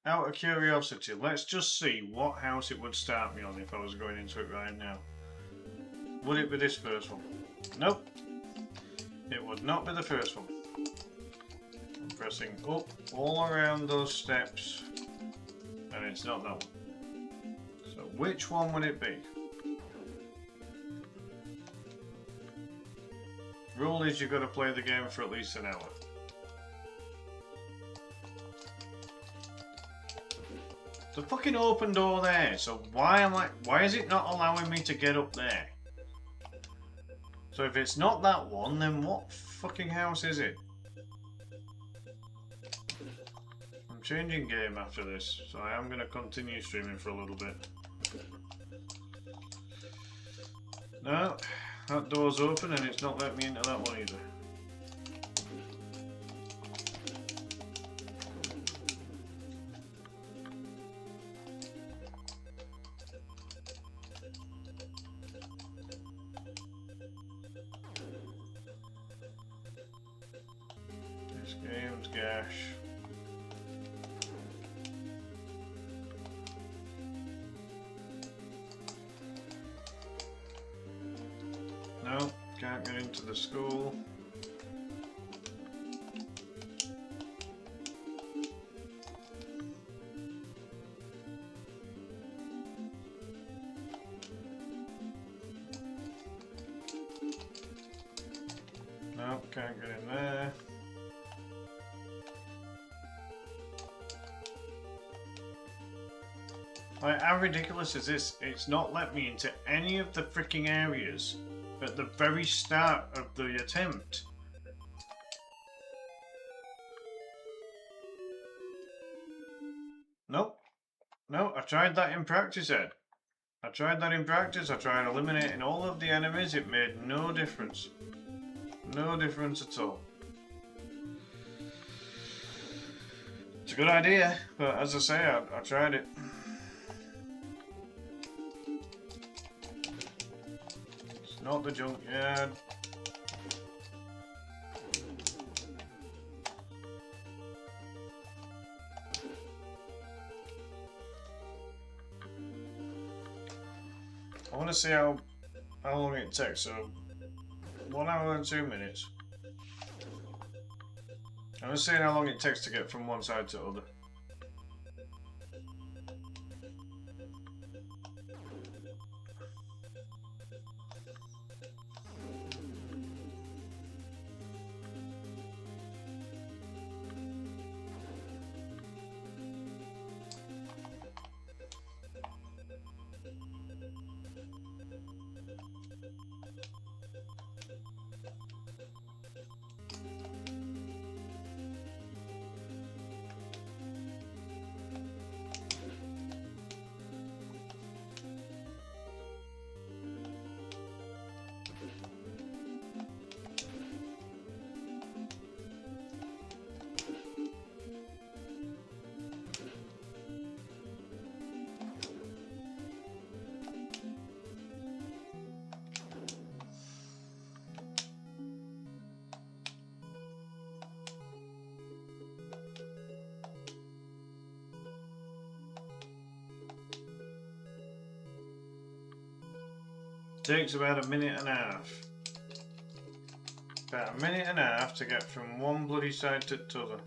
Out of curiosity, let's just see what house it would start me on if I was going into it right now. Would it be this first one? Nope. It would not be the first one. I'm pressing up all around those steps and it's not that one. So which one would it be? Rule is you've got to play the game for at least an hour. The fucking open door there, so why is it not allowing me to get up there? So if it's not that one, then what fucking house is it? I'm changing game after this, so I am going to continue streaming for a little bit. No, that door's open and it's not letting me into that one either. No, can't get into the school. No, can't get in there. Like, how ridiculous is this? It's not let me into any of the freaking areas at the very start of the attempt. Nope. No, I tried that in practice, Ed. I tried that in practice. I tried eliminating all of the enemies. It made no difference. No difference at all. It's a good idea, but as I say, I tried it. Not the junkyard. I want to see how long it takes. So 1 hour and 2 minutes. I'm just seeing how long it takes to get from one side to the other. Takes about a minute and a half. About a minute and a half to get from one bloody side to the other.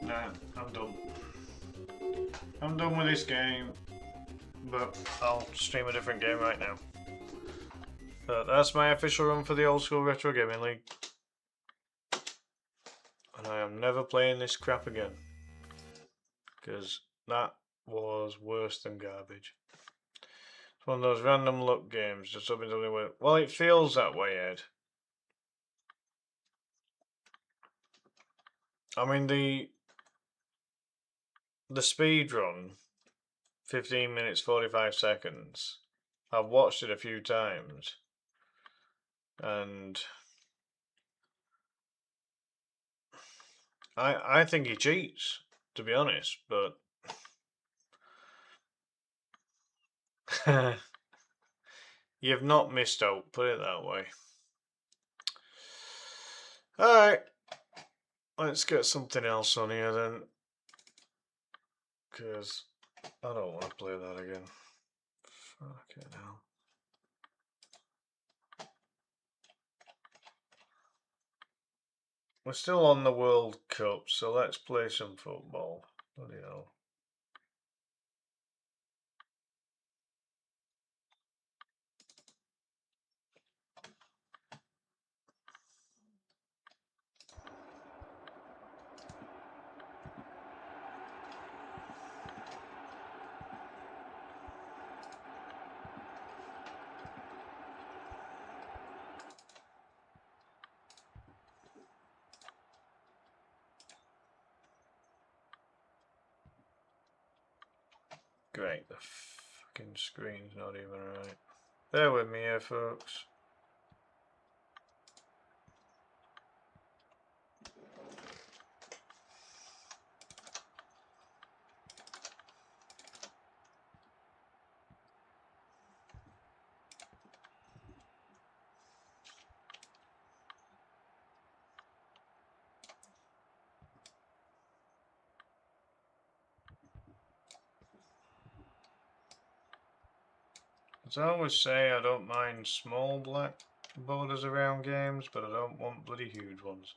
Nah, I'm done. I'm done with this game, but I'll stream a different game right now. But that's my official run for the Old School Retro Gaming League. And I am never playing this crap again. Because that was worse than garbage. It's one of those random luck games, just something doesn't work. Well, it feels that way, Ed. I mean, the speed run, 15 minutes 45 seconds. I've watched it a few times, and I think he cheats, to be honest, but you've not missed out, put it that way. Alright, let's get something else on here then, because I don't want to play that again. Fucking hell. We're still on the World Cup, so let's play some football. Bloody hell. Great, the fucking screen's not even right. Bear with me here, folks. As I always say, I don't mind small black borders around games, but I don't want bloody huge ones.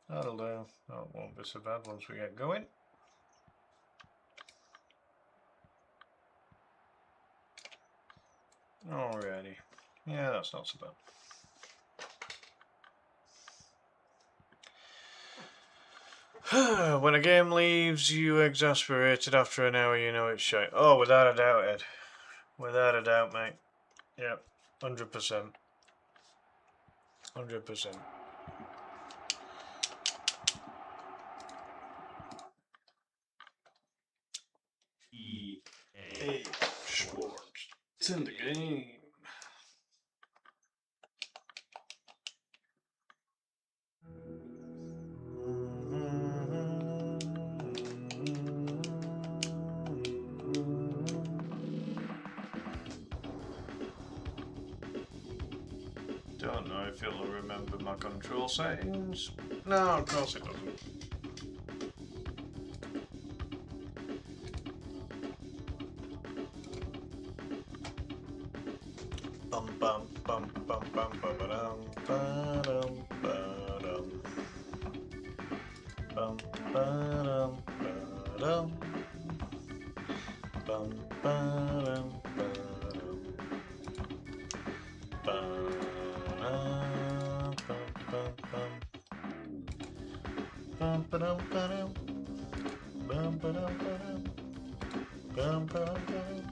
That'll do. That won't be so bad once we get going. Alrighty. Yeah, that's not so bad. When a game leaves you exasperated after an hour, you know it's shite. Oh, without a doubt, Ed. Without a doubt, mate. Yep, 100%. 100%. EA Sports. It's in the game. Don't know if it'll remember my control settings. No, of course it doesn't. Bum bum bum bum bum bum ba-dum ba-dum ba-dum. Bum ba-dum ba-dum. Bum ba-dum ba-dum. Ba-dum bum bum bum. Bum ba-dum ba-dum. Bum ba-dum ba-dum. Bum ba-dum ba-dum.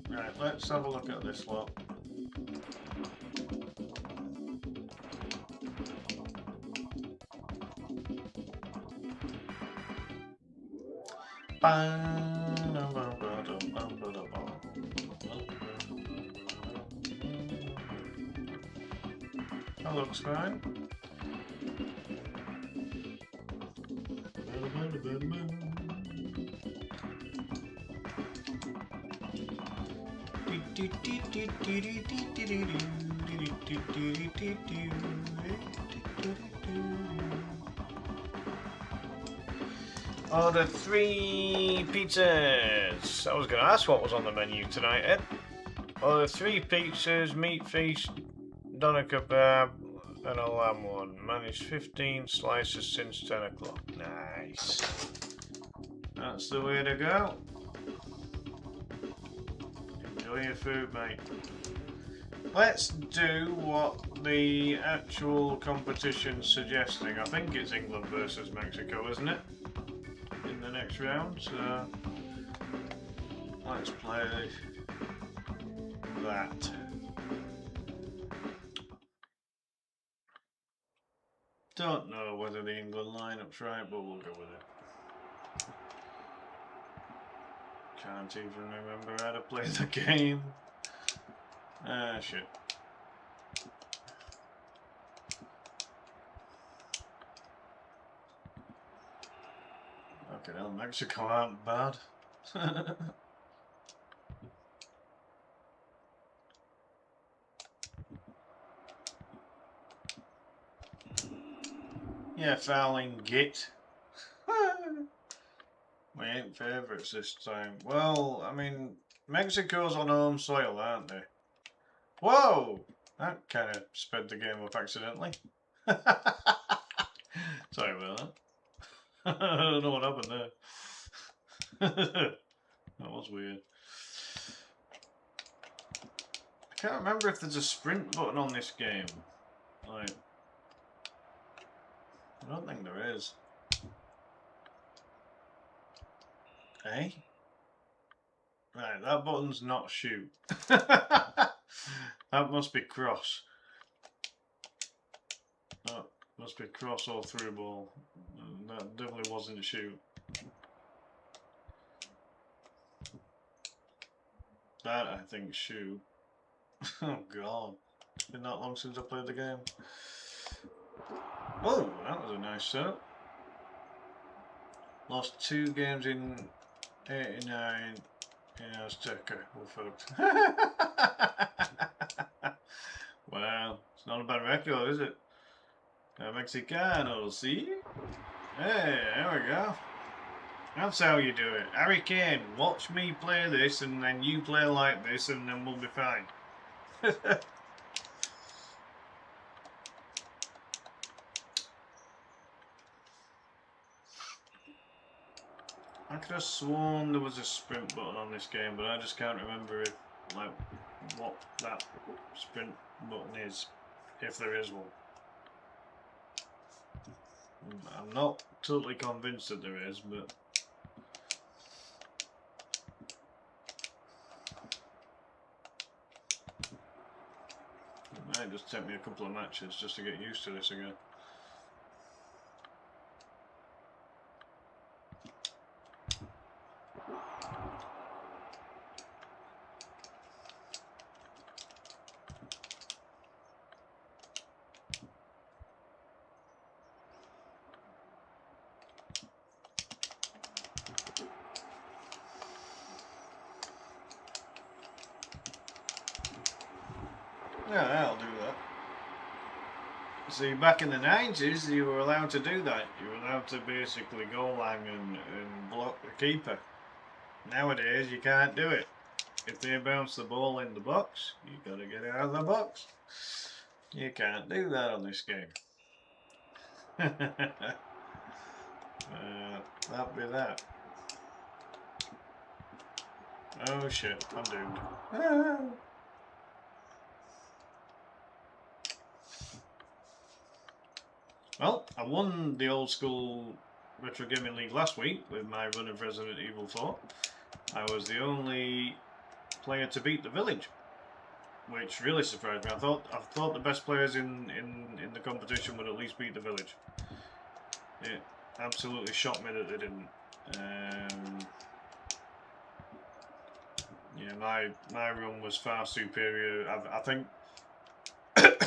Right, let's have a look at this lot. That looks fine. Order 3 pizzas. I was going to ask what was on the menu tonight, Ed. Order 3 pizzas, meat feast, doner kebab, and a lamb one. Managed 15 slices since 10 o'clock. Nice. That's the way to go. Enjoy your food, mate. Let's do what the actual competition's suggesting. I think it's England versus Mexico, isn't it? In the next round, so let's play that. Don't know whether the England lineup's right, but we'll go with it. Can't even remember how to play the game. Ah, shit. Okay, well, Mexico aren't bad. Yeah, fouling git. We ain't favourites this time. Well, I mean, Mexico's on home soil, aren't they? Whoa! That kind of sped the game up accidentally. Sorry about that. I don't know what happened there. That was weird. I can't remember if there's a sprint button on this game. Like, I don't think there is. Eh? Right, that button's not shoot. That must be cross. That must be cross or through ball. That definitely wasn't shoot. That, I think, shoot. Oh god. It's been that long since I played the game. Oh, that was a nice set. Lost 2 games in 89. Yeah, Azteca. We're fucked. Wow, it's not a bad record, is it? Mexicano, see? Hey, there we go. That's how you do it. Harry Kane, watch me play this and then you play like this and then we'll be fine. I could have sworn there was a sprint button on this game, but I just can't remember if, like, what that sprint button is, if there is one. I'm not totally convinced that there is, but it might just take me a couple of matches just to get used to this again. Yeah, that'll do that. See, back in the 90s, you were allowed to do that. You were allowed to basically goal line and block the keeper. Nowadays, you can't do it. If they bounce the ball in the box, you gotta get out of the box. You can't do that on this game. That'd be that. Oh shit, I'm doomed. Ah. Well, I won the Old School Retro Gaming League last week with my run of Resident Evil 4. I was the only player to beat the village, which really surprised me. I thought the best players in the competition would at least beat the village. It absolutely shocked me that they didn't. Yeah, my run was far superior. I think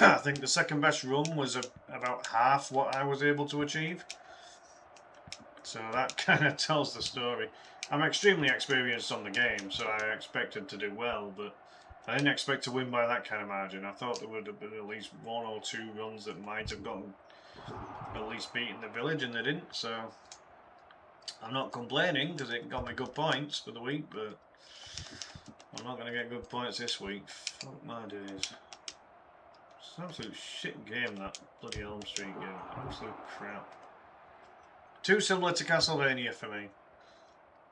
I think the second best run was about half what I was able to achieve. So that kind of tells the story. I'm extremely experienced on the game, so I expected to do well, but I didn't expect to win by that kind of margin. I thought there would have been at least one or two runs that might have gotten at least beaten the village, and they didn't, so I'm not complaining because it got me good points for the week, but I'm not going to get good points this week. Fuck my days. It's an absolute shit game, that bloody Elm Street game. Absolute crap. Too similar to Castlevania for me.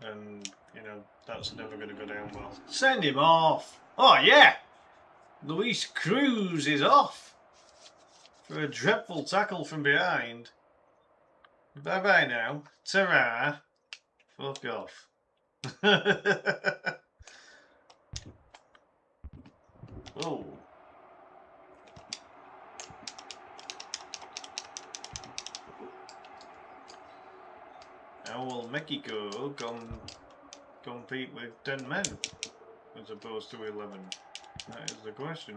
And, you know, that's never going to go down well. Send him off! Oh, yeah! Luis Cruz is off! For a dreadful tackle from behind. Bye-bye now. Ta-ra! Fuck off. Oh. How will Mexico compete with 10 men as opposed to 11? That is the question.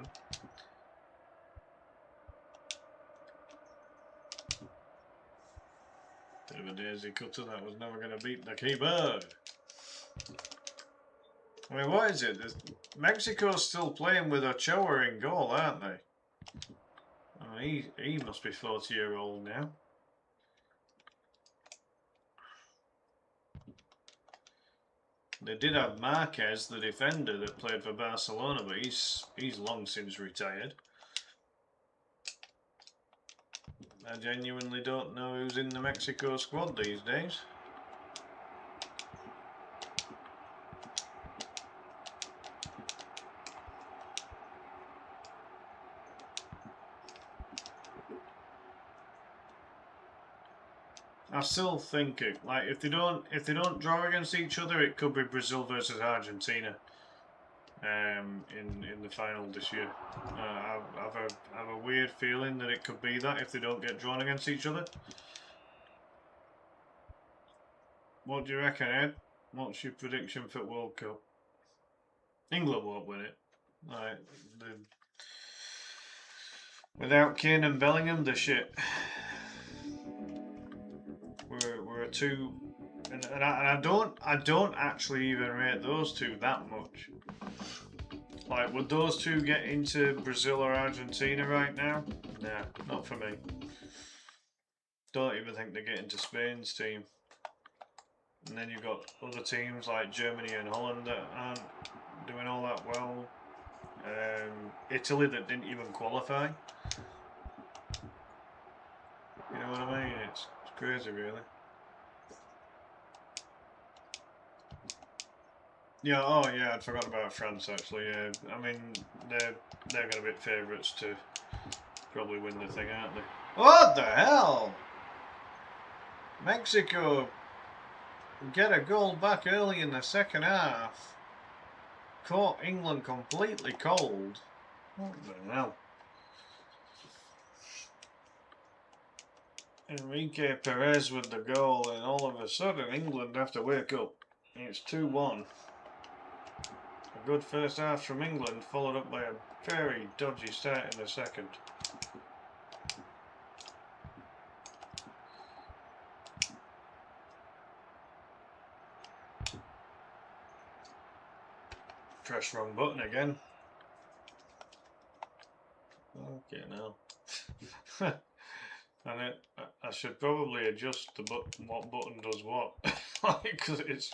Bit of a daisy cutter, that was never going to beat the keyboard. I mean, what is it? Mexico's still playing with Ochoa in goal, aren't they? I mean, he must be 40-year-old now. They did have Marquez, the defender that played for Barcelona, but he's long since retired. I genuinely don't know who's in the Mexico squad these days. I still think it, like, if they don't draw against each other, it could be Brazil versus Argentina. In the final this year, I have a weird feeling that it could be that if they don't get drawn against each other. What do you reckon, Ed? What's your prediction for World Cup? England won't win it. Like, without Kane and Bellingham, they're shit. We're a two, and I don't actually even rate those two that much. Like, would those two get into Brazil or Argentina right now? Nah, not for me. Don't even think they get into Spain's team. And then you've got other teams like Germany and Holland that aren't doing all that well. Italy that didn't even qualify. You know what I mean? It's crazy, really. Yeah, oh yeah, I'd forgotten about France actually. Yeah, I mean they're going to be favourites to probably win the thing, aren't they? What the hell? Mexico get a goal back early in the second half. Caught England completely cold. What the hell? Enrique Perez with the goal, and all of a sudden England have to wake up. It's 2-1. A good first half from England, followed up by a very dodgy start in the second. Press wrong button again. Okay, now. And I should probably adjust the what button does what. Because it's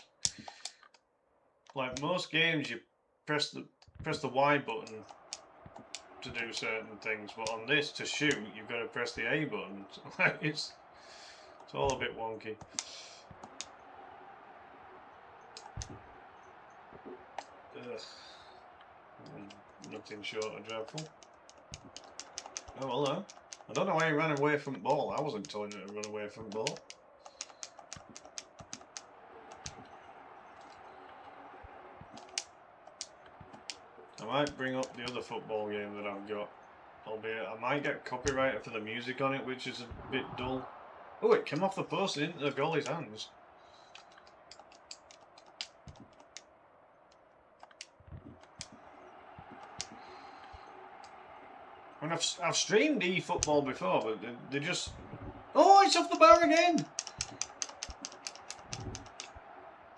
like most games, you press the Y button to do certain things, but on this to shoot, you've got to press the A button. It's It's all a bit wonky. Ugh. Nothing short of dreadful. Oh, hello. I don't know why he ran away from the ball. I wasn't telling him to run away from the ball. I might bring up the other football game that I've got. Albeit I might get copyrighted for the music on it, which is a bit dull. Oh, it came off the post and into the goalie's hands. And I've streamed eFootball before, but they just... Oh, it's off the bar again!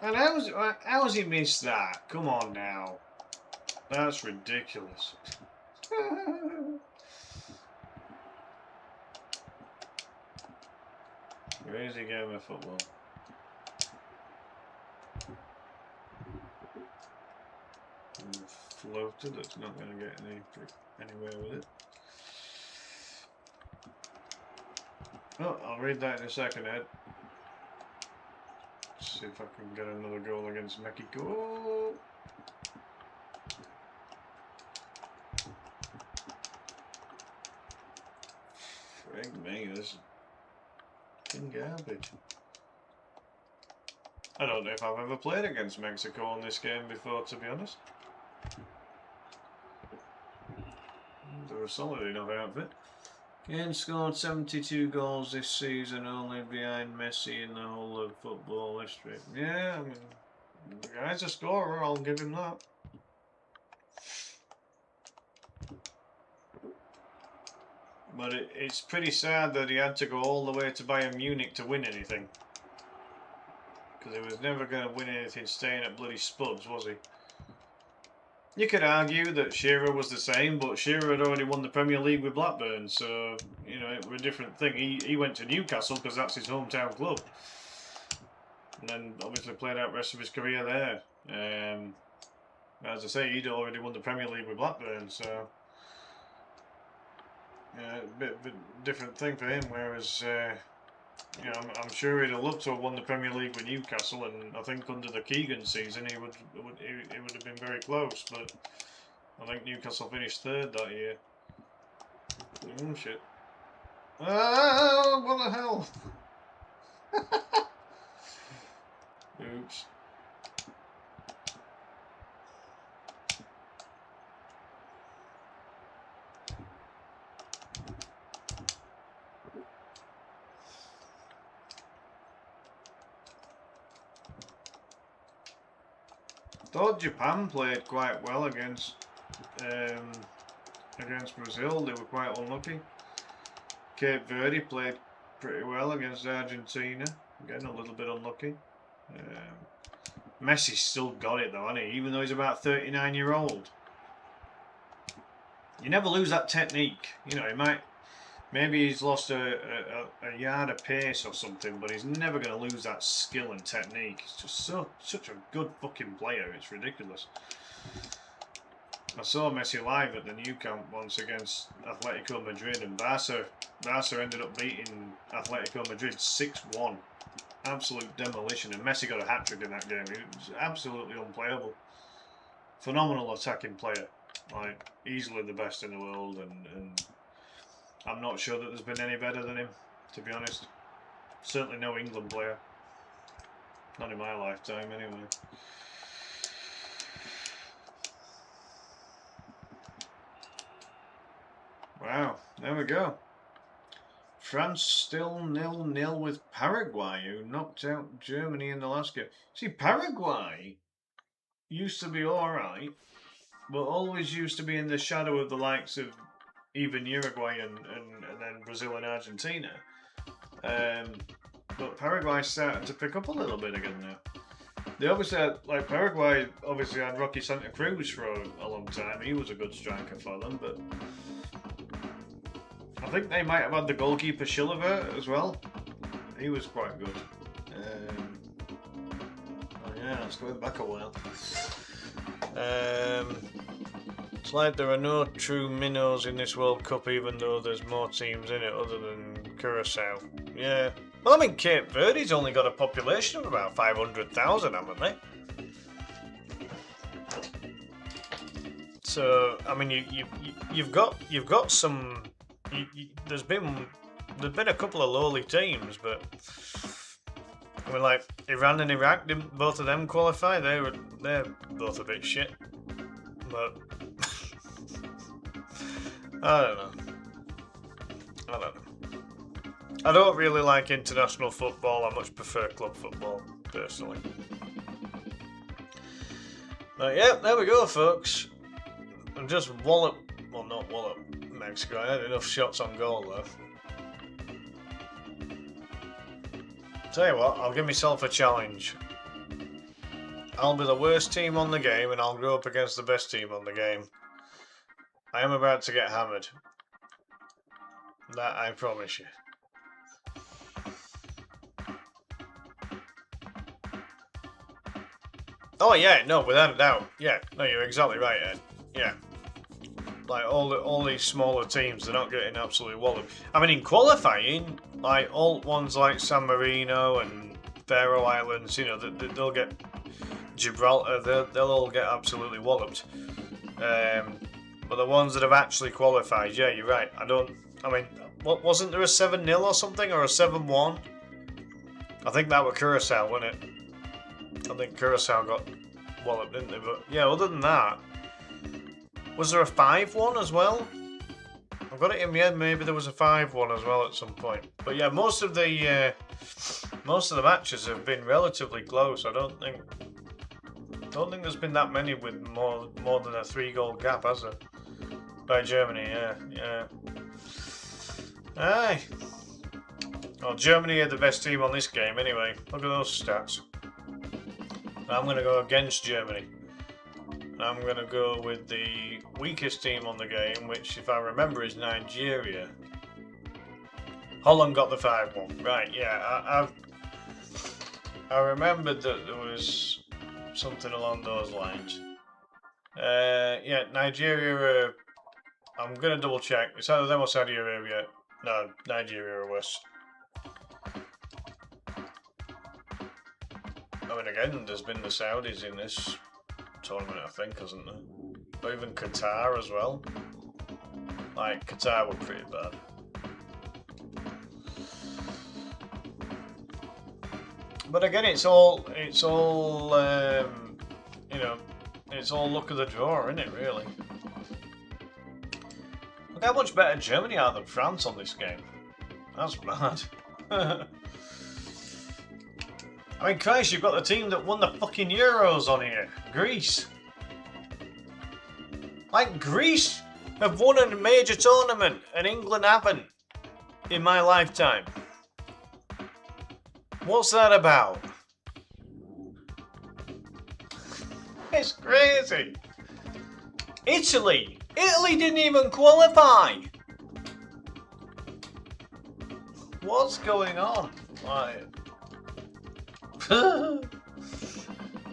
And how's he missed that? Come on now. That's ridiculous. Crazy game of football. Floated, that's not going to get anywhere with it. Oh, I'll read that in a second, Ed. See if I can get another goal against Mexico. Frig me, this is fucking garbage. I don't know if I've ever played against Mexico in this game before, to be honest. They're a solid enough outfit. Kane scored 72 goals this season, only behind Messi in the whole of football history. Yeah, I mean, the guy's a scorer, I'll give him that. But it's pretty sad that he had to go all the way to Bayern Munich to win anything. Because he was never going to win anything staying at bloody Spuds, was he? You could argue that Shearer was the same, but Shearer had already won the Premier League with Blackburn, so, you know, it was a different thing. He went to Newcastle because that's his hometown club. And then, obviously, played out the rest of his career there. As I say, he'd already won the Premier League with Blackburn, so... Yeah, a bit different thing for him, whereas... you know, I'm sure he'd have loved to have won the Premier League with Newcastle, and I think under the Keegan season he would have been very close. But I think Newcastle finished third that year. Oh shit! Oh, what the hell! Oops. Thought Japan played quite well against Brazil. They were quite unlucky. Cape Verde played pretty well against Argentina. Again, a little bit unlucky. Messi's still got it though, hasn't he? Even though he's about 39-year-old. You never lose that technique. You know, he might... Maybe he's lost a yard of pace or something, but he's never going to lose that skill and technique. He's just such a good fucking player. It's ridiculous. I saw Messi live at the Nou Camp once against Atletico Madrid, and Barca ended up beating Atletico Madrid 6-1. Absolute demolition, and Messi got a hat-trick in that game. He was absolutely unplayable. Phenomenal attacking player. Like, easily the best in the world, and I'm not sure that there's been any better than him, to be honest. Certainly no England player. Not in my lifetime, anyway. Wow, there we go. France still 0-0 with Paraguay, who knocked out Germany in the last game. See, Paraguay used to be alright, but always used to be in the shadow of the likes of even Uruguay and then Brazil and Argentina. But Paraguay's starting to pick up a little bit again now. They obviously had, like, Paraguay obviously had Rocky Santa Cruz for a long time. He was a good striker for them, but I think they might have had the goalkeeper Chilavert as well. He was quite good. Oh yeah, it's going back a while. It's like there are no true minnows in this World Cup, even though there's more teams in it other than Curacao. Yeah. Well, I mean, Cape Verde's only got a population of about 500,000, haven't they? So, I mean, you've got some. There's been a couple of lowly teams, but I mean, like Iran and Iraq, didn't both of them qualify? They're both a bit shit. But I don't know. I don't really like international football. I much prefer club football, personally. But yeah, there we go, folks. And just well, not wallop Mexico. I had enough shots on goal though. Tell you what, I'll give myself a challenge. I'll be the worst team on the game and I'll go up against the best team on the game. I am about to get hammered. That I promise you. Oh yeah, no, without a doubt. Yeah, no, you're exactly right, Ed. Yeah. Like all these smaller teams, they're not getting absolutely walloped. I mean, in qualifying, like Auld ones like San Marino and Faroe Islands, you know, they'll get Gibraltar, they'll all get absolutely walloped. But the ones that have actually qualified, yeah, you're right. I mean, what wasn't there a 7-0 or something, or a 7-1? I think that was Curacao, wasn't it? I think Curacao got walloped, didn't they? But yeah, other than that, was there a 5-1 as well? I've got it in my head. Maybe there was a 5-1 as well at some point. But yeah, most of the matches have been relatively close. I don't think there's been that many with more than a 3-goal gap, has there? By Germany, yeah. Aye. Well, Germany are the best team on this game anyway. Look at those stats. I'm going to go against Germany. I'm going to go with the weakest team on the game, which, if I remember, is Nigeria. Holland got the 5-1. Right, yeah. I remembered that there was something along those lines. Yeah, Nigeria. I'm going to double check. It's either them or Saudi Arabia. No, Nigeria or worse. I mean, again, there's been the Saudis in this tournament, I think, hasn't there? Or even Qatar as well. Like, Qatar were pretty bad. But again, it's all you know, it's all luck of the draw, isn't it, really? Look how much better Germany are than France on this game. That's mad. I mean, Christ, you've got the team that won the fucking Euros on here. Greece. Like, Greece have won a major tournament and England haven't in my lifetime. What's that about? It's crazy. Italy didn't even qualify. What's going on? Like,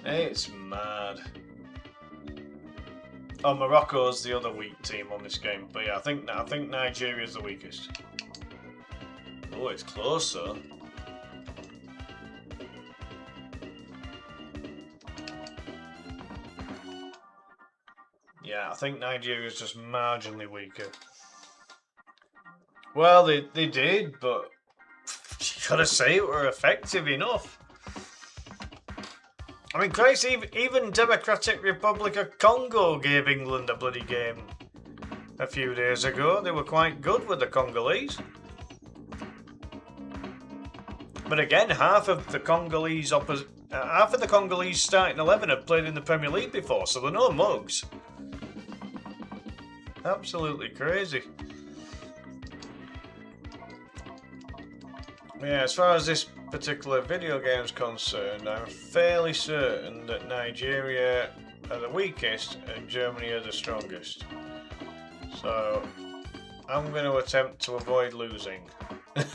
it's mad. Oh, Morocco's the other weak team on this game, but yeah, I think Nigeria's the weakest. Oh, it's close though. Yeah, I think Nigeria's just marginally weaker. Well, they did, but you gotta say it were effective enough. I mean, Christ, even Democratic Republic of Congo gave England a bloody game a few days ago. They were quite good with the Congolese. But again, half of the Congolese starting 11 have played in the Premier League before, so they're no mugs. Absolutely crazy. Yeah, as far as this particular video game is concerned, I'm fairly certain that Nigeria are the weakest and Germany are the strongest. So, I'm going to attempt to avoid losing. And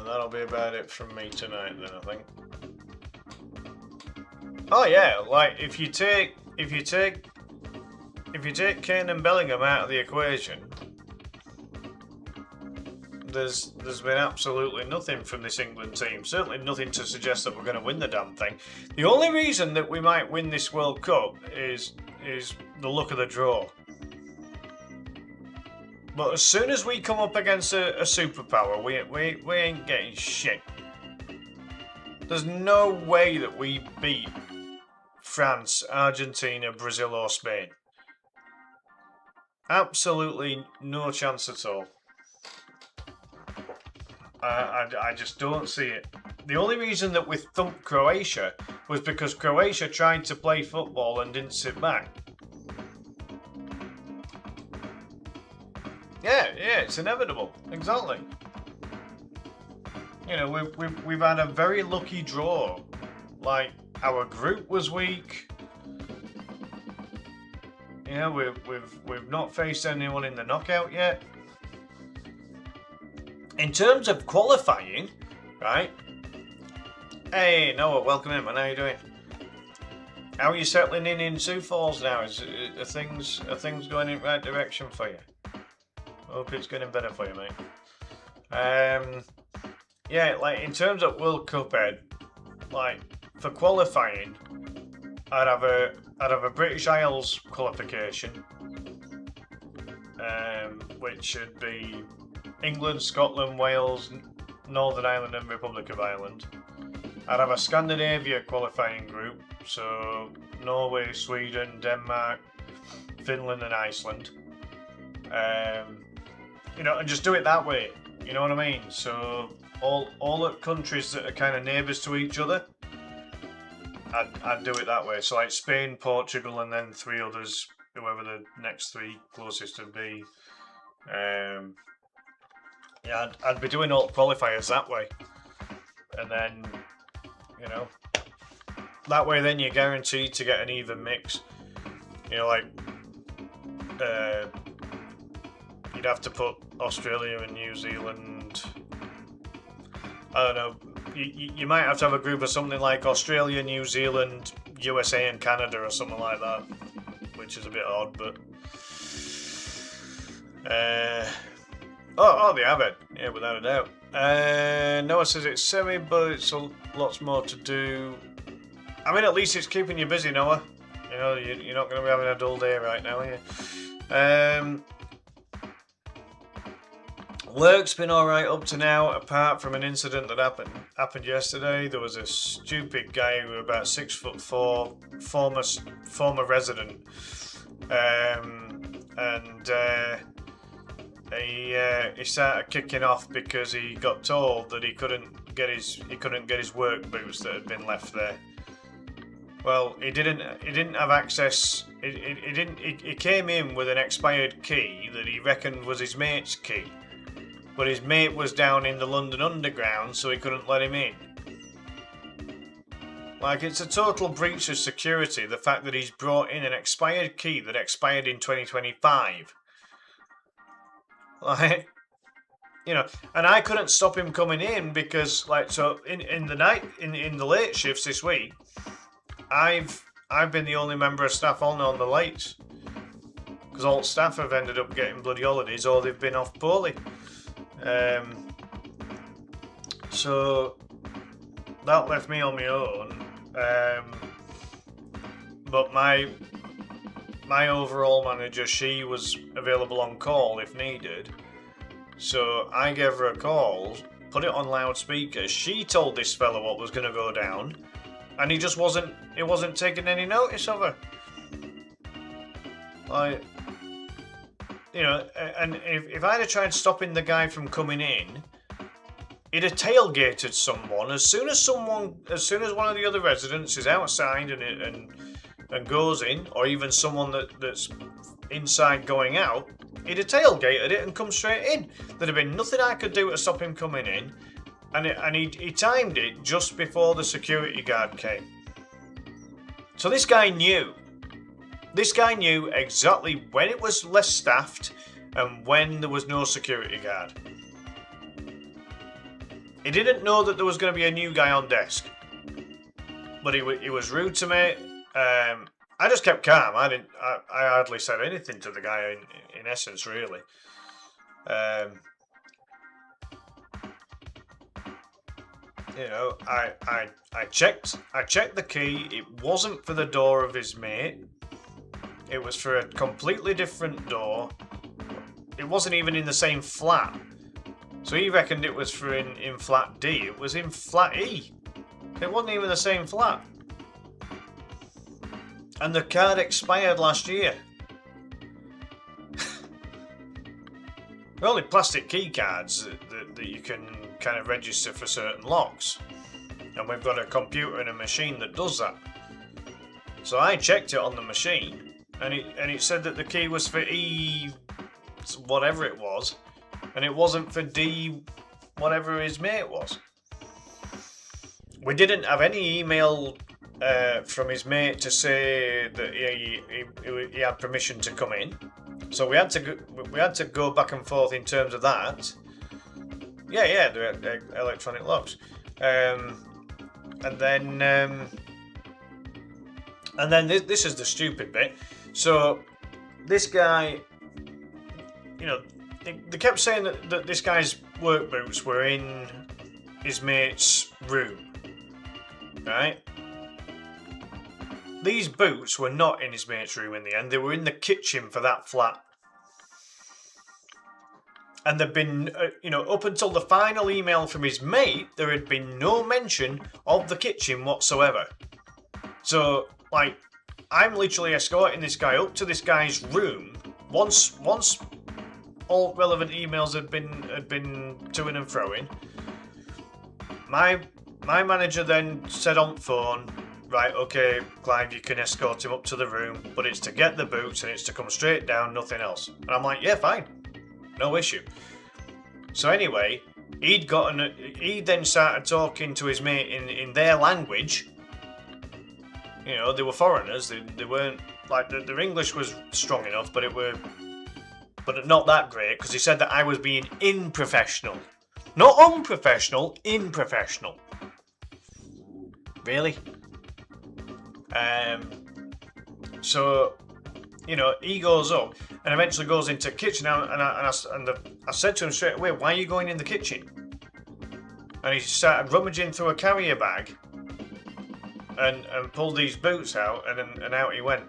that'll be about it from me tonight then, I think. Oh yeah, like if you take if you take Kane and Bellingham out of the equation, there's been absolutely nothing from this England team. Certainly nothing to suggest that we're going to win the damn thing. The only reason that we might win this World Cup is the luck of the draw. But as soon as we come up against a superpower, we ain't getting shit. There's no way that we beat France, Argentina, Brazil or Spain. Absolutely no chance at all. I just don't see it. The only reason that we thumped Croatia was because Croatia tried to play football and didn't sit back. Yeah, it's inevitable. Exactly. You know, we've had a very lucky draw. Like, our group was weak. You know, we've not faced anyone in the knockout yet. In terms of qualifying, right? Hey, Noah, welcome in, man. How you doing? How are you settling in Sioux Falls now? Are things going in the right direction for you? Hope it's getting better for you, mate. Yeah, like in terms of World Cup, Ed, like for qualifying, I'd have a British Isles qualification, which should be England, Scotland, Wales, Northern Ireland, and Republic of Ireland. I'd have a Scandinavia qualifying group, so Norway, Sweden, Denmark, Finland, and Iceland. You know, and just do it that way. You know what I mean? So all the countries that are kind of neighbours to each other, I'd do it that way. So like Spain, Portugal, and then 3 others, whoever the next 3 closest would be. Yeah, I'd be doing all qualifiers that way, and then, you know, that way then you're guaranteed to get an even mix. You know, like you'd have to put Australia and New Zealand. I don't know. You might have to have a group of something like Australia, New Zealand, USA, and Canada, or something like that, which is a bit odd, but. Oh, they have it. Yeah, without a doubt. Noah says it's semi, but it's lots more to do. I mean, at least it's keeping you busy, Noah. You know, you're not going to be having a dull day right now, are you? Work's been alright up to now, apart from an incident that happened yesterday. There was a stupid guy who was about 6'4", former resident, and he started kicking off because he got told that he couldn't get his work boots that had been left there. Well, he didn't have access. He came in with an expired key that he reckoned was his mate's key, but his mate was down in the London Underground, so he couldn't let him in. Like, it's a total breach of security, the fact that he's brought in an expired key that expired in 2025. Like, you know, and I couldn't stop him coming in because, like, so in the night, in the late shifts this week, I've been the only member of staff on the late, because all staff have ended up getting bloody holidays or they've been off poorly. So that left me on my own. But my overall manager, she was available on call if needed. So I gave her a call, put it on loudspeaker. She told this fella what was going to go down, and he wasn't taking any notice of her. Like, you know, and if I'd have tried stopping the guy from coming in, he'd have tailgated someone. As soon as one of the other residents is outside and goes in, or even someone that's inside going out, he'd have tailgated it and come straight in. There'd have been nothing I could do to stop him coming in, and he timed it just before the security guard came. So this guy knew. This guy knew exactly when it was less staffed and when there was no security guard. He didn't know that there was going to be a new guy on desk, but he was rude to me. I just kept calm. I hardly said anything to the guy in essence, really. You know, I checked the key. It wasn't for the door of his mate. It was for a completely different door. It wasn't even in the same flat. So he reckoned it was for in flat D. It was in flat E. It wasn't even the same flat. And the card expired last year. They're only plastic key cards that you can kind of register for certain locks. And we've got a computer and a machine that does that. So I checked it on the machine, and it said that the key was for E whatever it was, and it wasn't for D whatever his mate was. We didn't have any email from his mate to say that he had permission to come in. So we had to go back and forth in terms of that. Yeah, the electronic locks, and then this is the stupid bit. So this guy, you know, they kept saying that this guy's work boots were in his mate's room, right? These boots were not in his mate's room in the end. They were in the kitchen for that flat. And there'd been, up until the final email from his mate, there had been no mention of the kitchen whatsoever. So, like, I'm literally escorting this guy up to this guy's room. Once all relevant emails had been to-ing and fro-ing, my manager then said on phone, right, okay, Clive, you can escort him up to the room, but it's to get the boots and it's to come straight down, nothing else. And I'm like, yeah, fine. No issue. So anyway, he then started talking to his mate in their language. You know, they were foreigners. They weren't like their English was strong enough, but not that great, because he said that I was being unprofessional, not unprofessional, unprofessional. Really? So, you know, he goes up and eventually goes into the kitchen. I said to him straight away, why are you going in the kitchen? And he started rummaging through a carrier bag and pulled these boots out, and out he went.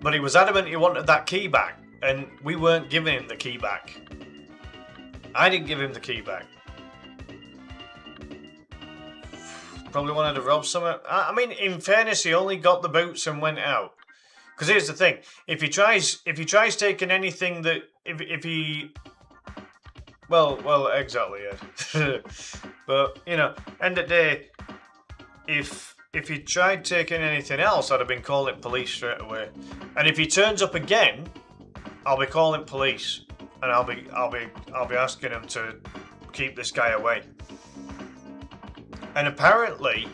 But he was adamant he wanted that key back, and we weren't giving him the key back. I didn't give him the key back. Probably wanted to rob something. I mean, in fairness, he only got the boots and went out. Because here's the thing: if he tries taking anything that well, exactly, yeah. But you know, end of the day, if he tried taking anything else, I'd have been calling police straight away. And if he turns up again, I'll be calling police, and I'll be asking him to keep this guy away. And apparently,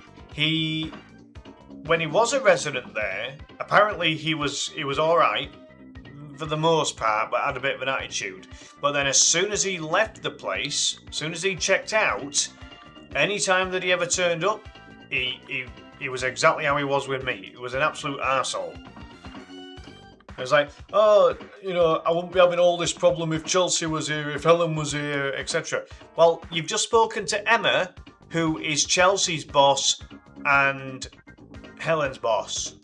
when he was a resident there, apparently he was all right for the most part, but had a bit of an attitude. But then as soon as he left the place, as soon as he checked out, any time that he ever turned up, he was exactly how he was with me. He was an absolute arsehole. It was like, oh, you know, I wouldn't be having all this problem if Chelsea was here, if Helen was here, etc. Well, you've just spoken to Emma, who is Chelsea's boss and Helen's boss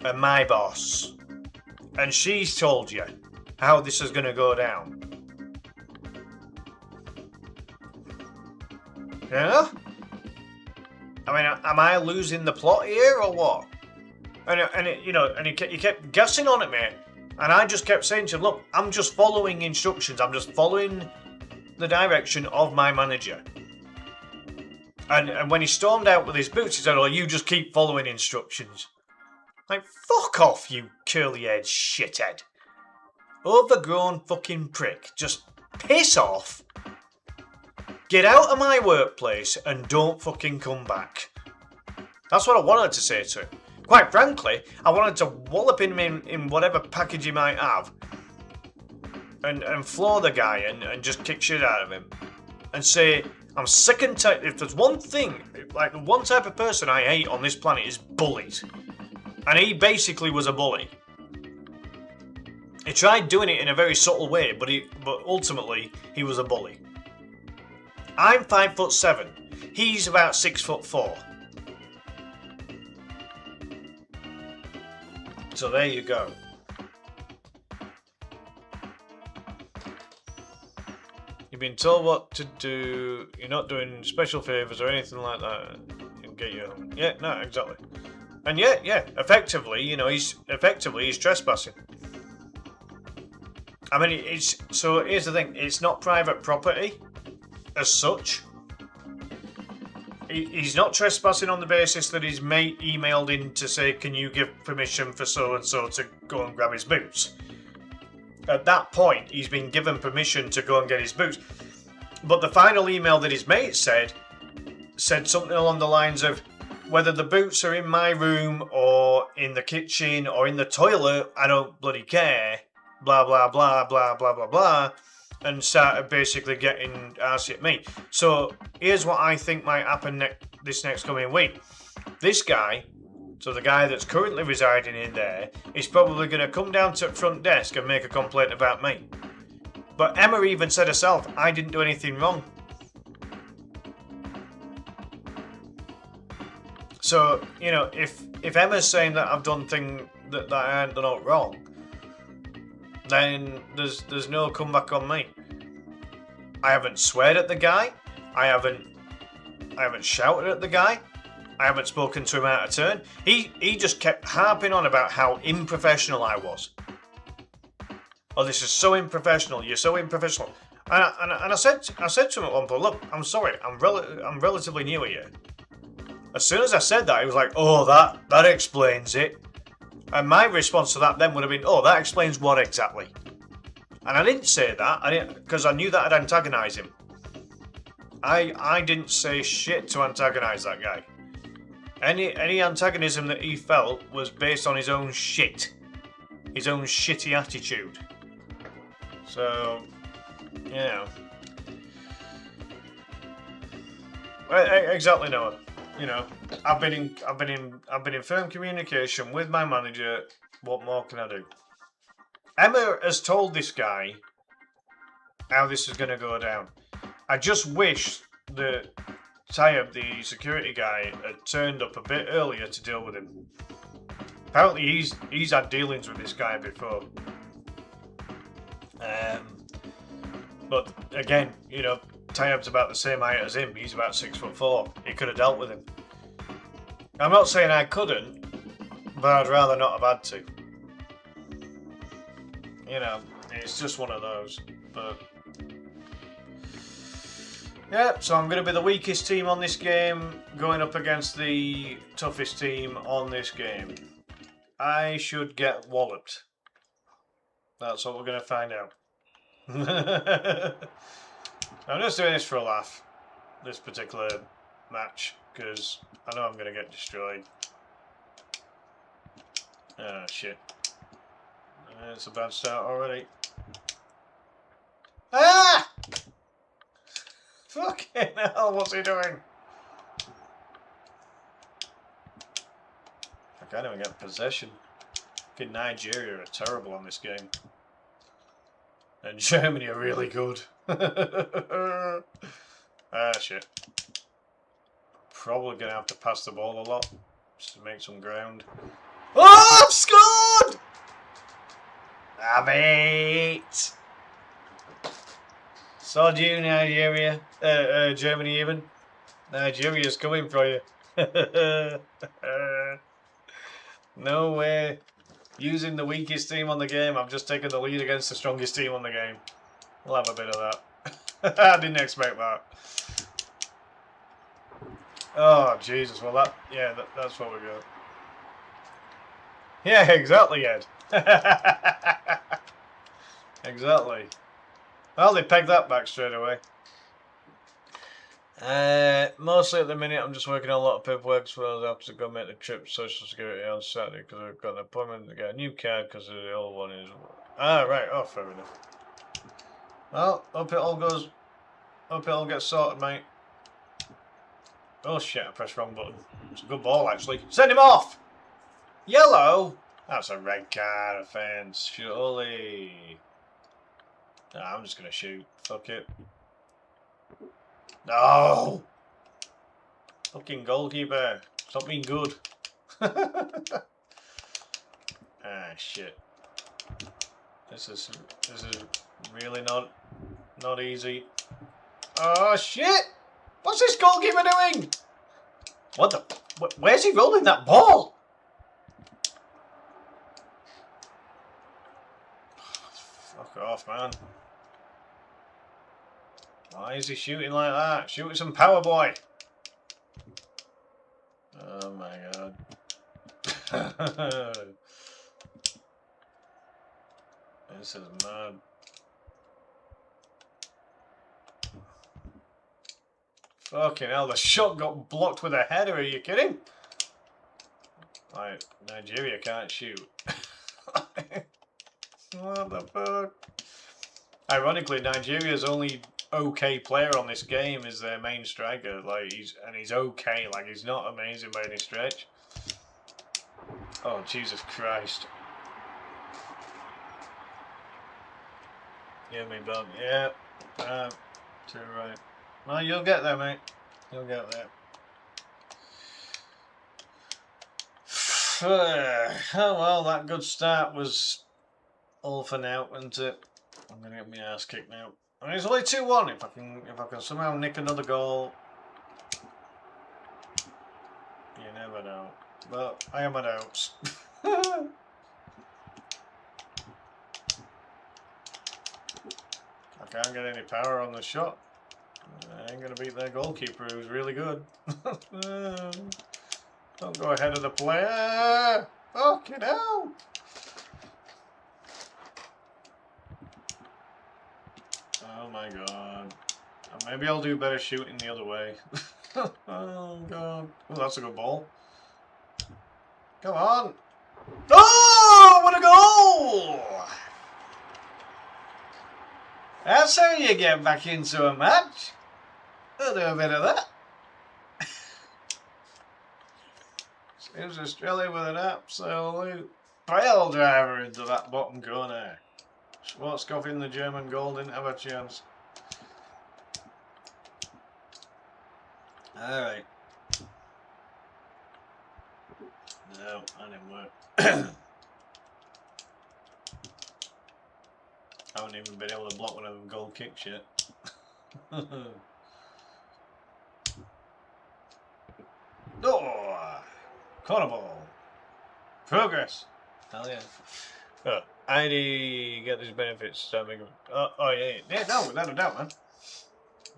and my boss, and she's told you how this is going to go down. Yeah? I mean, am I losing the plot here or what? And he kept guessing on it, mate. And I just kept saying to him, look, I'm just following instructions. I'm just following the direction of my manager. And when he stormed out with his boots, he said, oh, you just keep following instructions. Like, fuck off, you curly-haired shithead. Overgrown fucking prick. Just piss off. Get out of my workplace and don't fucking come back. That's what I wanted to say to him. Quite frankly, I wanted to wallop him in whatever package he might have. And floor the guy and just kick shit out of him. And say, I'm sick and tired. If there's one thing, like the one type of person I hate on this planet is bullies. And he basically was a bully. He tried doing it in a very subtle way, but ultimately he was a bully. I'm 5'7". He's about 6'4". So there you go. You've been told what to do. You're not doing special favours or anything like that. He'll get you home. Yeah, no, exactly. And yeah, effectively, you know, he's trespassing. I mean, so here's the thing: it's not private property, as such. He's not trespassing on the basis that his mate emailed in to say, "Can you give permission for so and so to go and grab his boots?" At that point, he's been given permission to go and get his boots. But the final email that his mate said something along the lines of, whether the boots are in my room or in the kitchen or in the toilet, I don't bloody care. Blah, blah, blah, blah, blah, blah, blah. And started basically getting arsey at me. So here's what I think might happen this next coming week. This guy, so the guy that's currently residing in there, is probably going to come down to the front desk and make a complaint about me. But Emma even said herself, I didn't do anything wrong. So, you know, if Emma's saying that I've done things that I haven't done wrong, then there's no comeback on me. I haven't sweared at the guy. I haven't shouted at the guy. I haven't spoken to him out of turn. He just kept harping on about how unprofessional I was. Oh, this is so unprofessional. You're so unprofessional. And I said to him at one point, look, I'm sorry. I'm relatively new here. As soon as I said that, he was like, oh, that explains it. And my response to that then would have been, oh, that explains what exactly? And I didn't say that, because I knew that I'd antagonise him. I didn't say shit to antagonise that guy. Any antagonism that he felt was based on his own shit. His own shitty attitude. So, you know. Exactly, Noah. You know, I've been in firm communication with my manager. What more can I do? Emma has told this guy how this is going to go down. I just wish that Tyab, the security guy, had turned up a bit earlier to deal with him. Apparently, he's had dealings with this guy before. But again, you know, Tyab's about the same height as him. He's about 6'4". He could have dealt with him. I'm not saying I couldn't, but I'd rather not have had to. You know, it's just one of those. But yeah, so I'm going to be the weakest team on this game, going up against the toughest team on this game. I should get walloped. That's what we're going to find out. I'm just doing this for a laugh, this particular match, because I know I'm going to get destroyed. Ah, shit. It's a bad start already. Ah! Fucking hell, what's he doing? I can't even get possession. Fucking Nigeria are terrible on this game. And Germany are really good. Ah, shit. Probably going to have to pass the ball a lot just to make some ground. Oh, I've scored! Have it! Sod you, Nigeria. Germany even. Nigeria's coming for you. No way. Using the weakest team on the game, I've just taken the lead against the strongest team on the game. We'll have a bit of that. I didn't expect that. Oh, Jesus. Well, that's what we got. Yeah, exactly, Ed. Exactly. Well, they pegged that back straight away. Mostly at the minute, I'm just working on a lot of paperwork, so I have to go make the trip to Social Security on Saturday because I've got an appointment to get a new card because the old one is. Ah, right. Oh, fair enough. Well, hope it all gets sorted, mate. Oh shit, I pressed wrong button. It's a good ball actually. Send him off! Yellow? That's a red card offence, surely. Nah, I'm just gonna shoot. Fuck it. No! Fucking goalkeeper. Stop being good. Ah shit. This is really not easy. Oh shit! What's this goalkeeper doing? What the? Where's he rolling that ball? Fuck off, man. Why is he shooting like that? Shoot with some power, boy. Oh my god. This is mad. Fucking hell, the shot got blocked with a header, are you kidding? Like, Nigeria can't shoot. What the fuck? Ironically, Nigeria's only okay player on this game is their main striker. Like, he's okay, like he's not amazing by any stretch. Oh, Jesus Christ. Yeah, me bum. Yeah. To right. Well, you'll get there, mate. You'll get there. Oh well, that good start was all for now, isn't it? I'm gonna get my ass kicked now. I mean, it's only 2-1. If I can somehow nick another goal, you never know. But I am at doubts. I can't get any power on the shot. I ain't gonna beat their goalkeeper, who's really good. Don't go ahead of the player. Fucking hell. Oh my god. Maybe I'll do better shooting the other way. Oh god. Oh, that's a good ball. Come on. Oh, what a goal! That's how you get back into a match. I'll do a bit of that. Seems Australia with an absolute pile driver into that bottom corner. Schwarzkopf in the German goal didn't have a chance. Alright. No, that didn't work. I haven't even been able to block one of them goal kicks yet. Oh! Corner ball. Progress. Hell yeah. Oh, I get these benefits. Oh yeah. Yeah, no, without a doubt, man.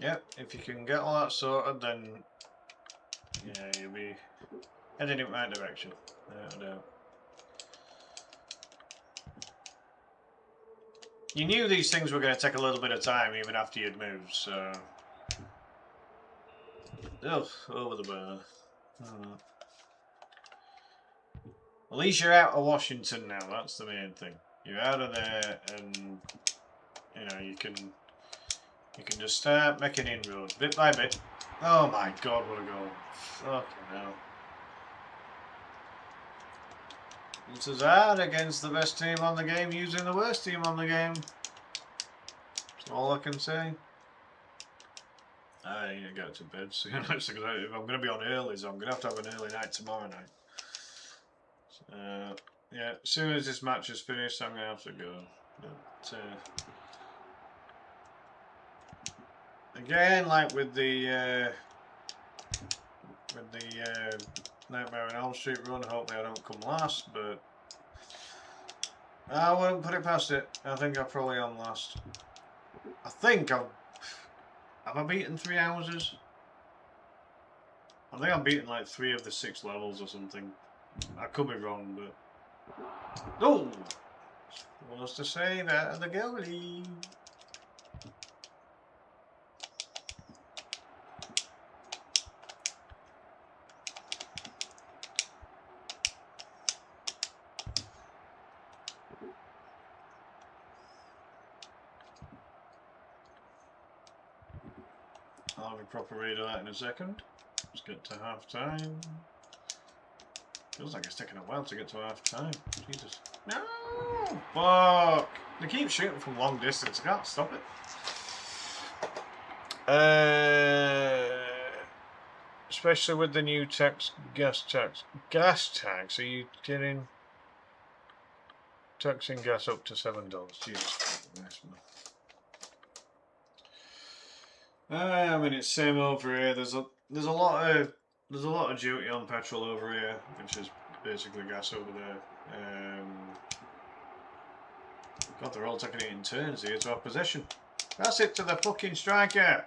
Yeah, if you can get all that sorted, then yeah, you'll be heading in the right direction. Without a doubt. You knew these things were going to take a little bit of time even after you'd moved, so... Ugh, over the bar. At least you're out of Washington now, that's the main thing. You're out of there and, you know, you can just start making inroads, bit by bit. Oh my god, what a goal. Fucking hell. It's as hard against the best team on the game using the worst team on the game. That's all I can say. I need to go to bed soon. If I'm going to be on early, so I'm going to have an early night tomorrow night. Yeah, as soon as this match is finished, I'm going to have to go. But, again, like with the Nightmare on Elm Street run, hopefully I don't come last, but I wouldn't put it past it. I think I'm probably on last. I think have I beaten 3 houses? I think I've beaten like 3 of the 6 levels or something. I could be wrong, but oh, what's to say that the goalie? I'll have a proper read of that in a second. Let's get to half time. Feels like it's taking a while to get to half time. Jesus. No! Fuck! They keep shooting from long distance. I can't stop it. Especially with the new gas tax. Gas tax? Are you kidding? Taxing gas up to $7. Jesus Christ, man. I mean, it's same over here. There's a lot of duty on petrol over here, which is basically gas over there. God, they're all taking it in turns here to have possession. That's it to the fucking striker.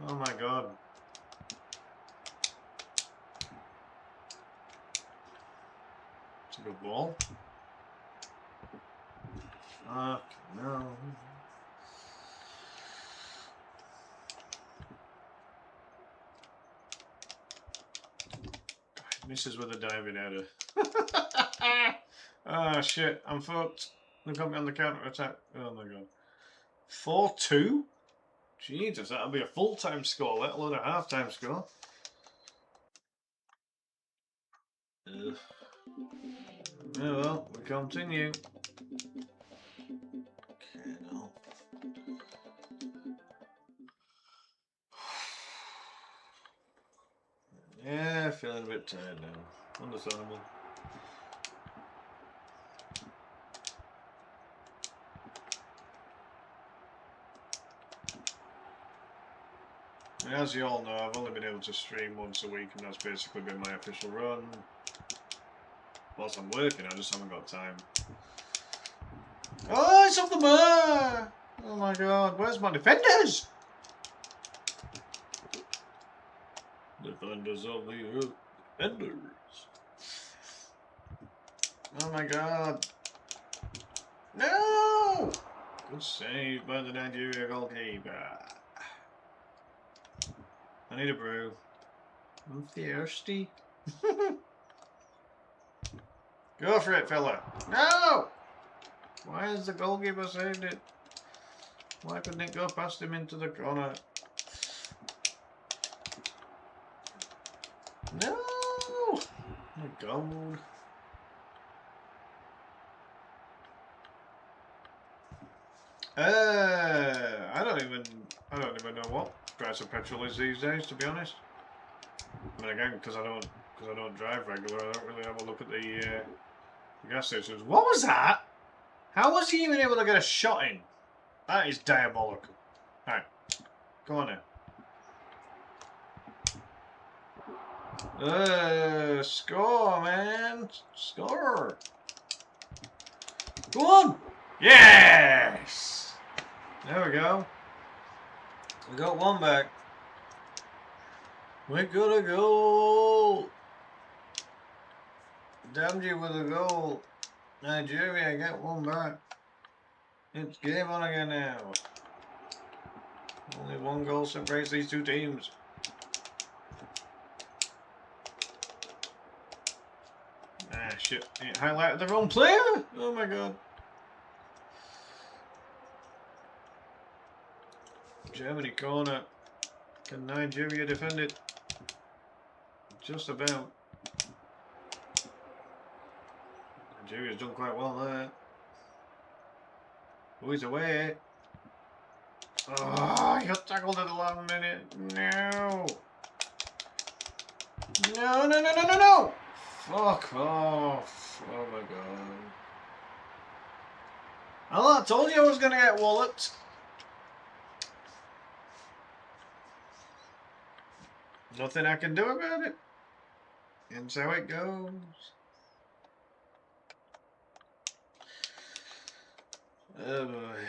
Oh my god. It's a good ball. Fuck no. Misses with a diving header. Ah, shit, I'm fucked. They got me on the counter attack. Oh my god. 4-2? Jesus, that'll be a full-time score, let alone a half-time score. Ugh. Oh well, we continue. Okay, no. Yeah, feeling a bit tired now. Understandable. As you all know, I've only been able to stream once a week, and that's basically been my official run. Whilst I'm working, I just haven't got time. Oh, it's off the bar! Oh my god, where's my defenders? Defenders of the earth. Defenders. Oh my god. No! Good save by the Nigeria goalkeeper. I need a brew. I'm thirsty. Go for it, fella. No! Why has the goalkeeper saved it? Why couldn't it go past him into the corner? No! Oh my god. I don't even know what price of petrol is these days, to be honest. I mean, again, because I don't drive regular, I don't really have a look at the gas stations. What was that? How was he even able to get a shot in? That is diabolical. Alright, go on now. Score, man. Score. Go on. Yes. There we go. We got one back. We got a goal. Damned you with a goal. Nigeria, get one back. It's game on again now. Only one goal separates these two teams. Ah, shit. It highlighted the wrong player? Oh my god. Germany corner. Can Nigeria defend it? Just about. Nigeria's done quite well there. Oh, he's away. Oh, he got tackled at the last minute. No. No, no, no, no, no, no. Fuck off. Oh my god. I told you I was going to get walloped. Nothing I can do about it. And so it goes. Oh boy.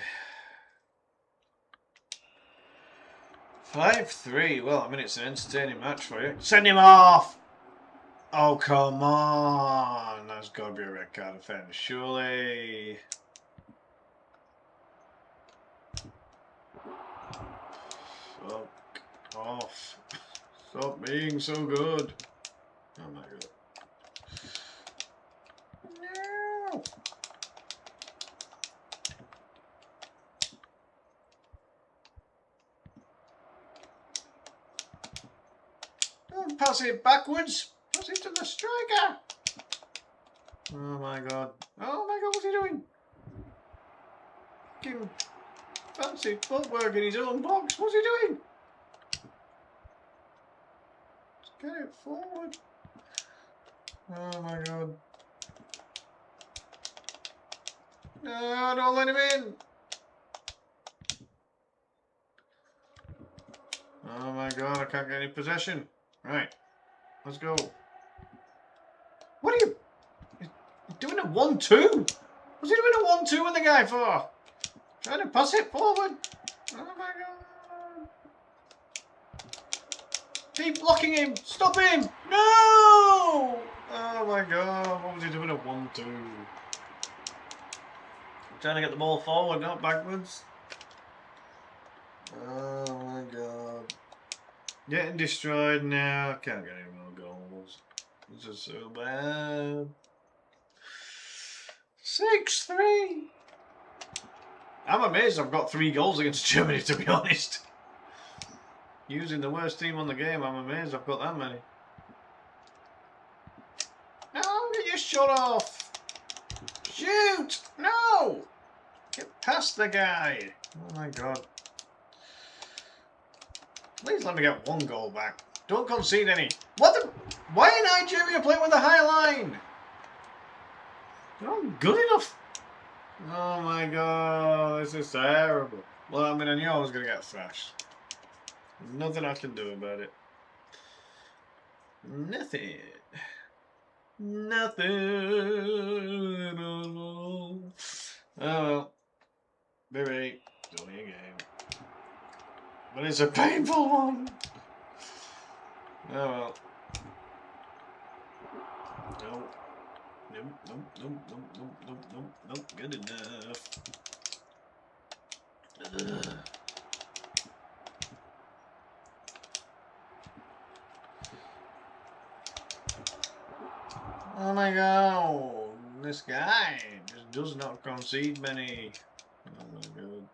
5-3. Well, I mean, it's an entertaining match for you. Send him off! Oh, come on. That's got to be a red card offence, surely. Fuck off. Stop being so good. Oh my god. No! Oh, Don't pass it backwards. Pass it to the striker. Oh my god. Oh my god, what's he doing? Fucking fancy footwork in his own box. What's he doing? Just get it forward. Oh my god. No, don't let him in. Oh my god, I can't get any possession. Right, let's go. What are you doing a 1-2? What's he doing a 1-2 with the guy for? Trying to pass it forward. Oh my god. Keep blocking him. Stop him. No! Oh my god, what was he doing a 1-2? Trying to get the ball forward, not backwards. Oh my god. Getting destroyed now. Can't get any more goals. This is so bad. 6-3. I'm amazed I've got 3 goals against Germany, to be honest. Using the worst team on the game, I'm amazed I've got that many. No, get your shot off. Shoot! No! Get past the guy. Oh my god. Please let me get 1 goal back. Don't concede any. What the? Why are Nigeria playing with a high line? They're not good enough. Oh my god, this is terrible. Well, I mean, I knew I was going to get thrashed. There's nothing I can do about it. Nothing. Nothing. Oh well. Baby, it's only a game. But it's a painful one. Oh well. No. Nope. Good enough. Ugh. Oh my god. This guy just does not concede many. Oh my god.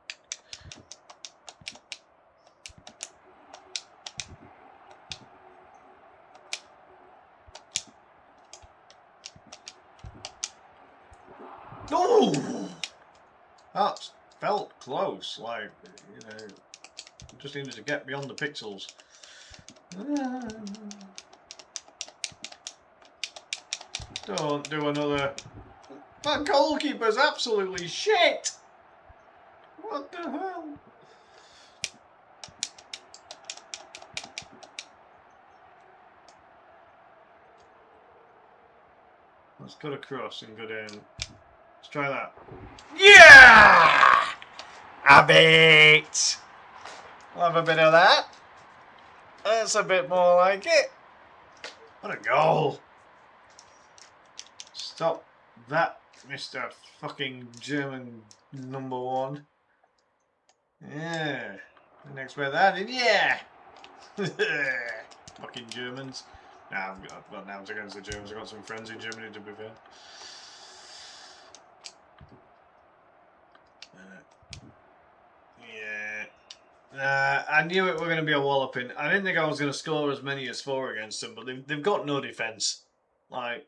Oh! That felt close, like, you know, just needed to get beyond the pixels. Don't do another. That goalkeeper's absolutely shit! What the hell? Let's cut across and go down. Let's try that. Yeah! A bit. I'll have a bit of that. That's a bit more like it. What a goal. Stop that, Mr. fucking German #1. Yeah. Didn't expect that, did ya? Fucking Germans. Nah, I've got nouns against the Germans. I've got some friends in Germany, to be fair. Yeah. I knew it were going to be a walloping. I didn't think I was going to score as many as 4 against them, but they've got no defence. Like,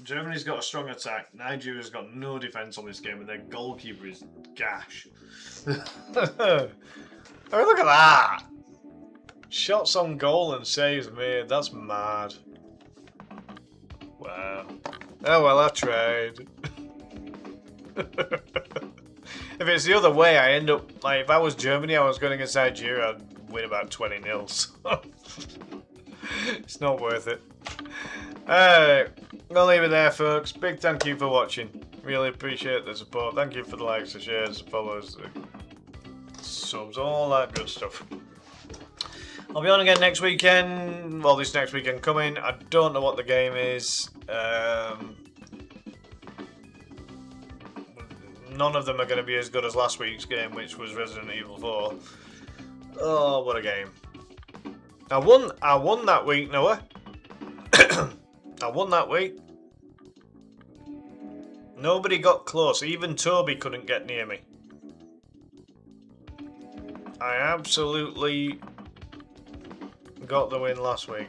Germany's got a strong attack. Nigeria's got no defence on this game, and their goalkeeper is gash. Oh, look at that! Shots on goal and saves made. That's mad. Wow. Oh well, I tried. If it's the other way, I end up, like, if I was Germany, I was going against Nigeria, I'd win about 20-0. So it's not worth it. Alright, I'll leave it there, folks. Big thank you for watching. Really appreciate the support. Thank you for the likes, the shares, the follows, the subs, all that good stuff. I'll be on again next weekend. Well, this next weekend coming. I don't know what the game is. None of them are going to be as good as last week's game, which was Resident Evil 4. Oh, what a game. I won that week, Noah. I won that week. Nobody got close. Even Toby couldn't get near me. I absolutely got the win last week.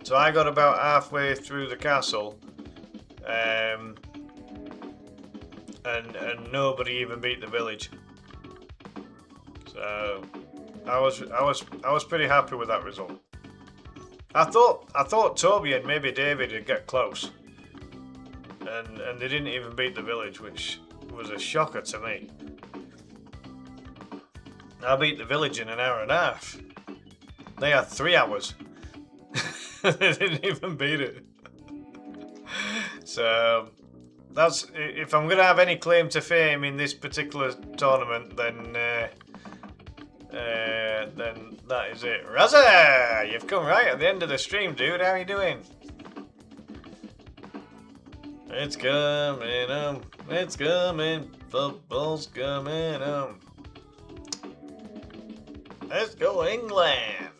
So I got about halfway through the castle, and nobody even beat the village. So I was pretty happy with that result. I thought Toby and maybe David would get close, and they didn't even beat the village, which was a shocker to me. I beat the village in an hour and a half. They had 3 hours. They didn't even beat it. So that's, if I'm going to have any claim to fame in this particular tournament, then that is it. Razza, you've come right at the end of the stream, dude. How are you doing? It's coming home. It's coming. Football's coming home. Let's go England.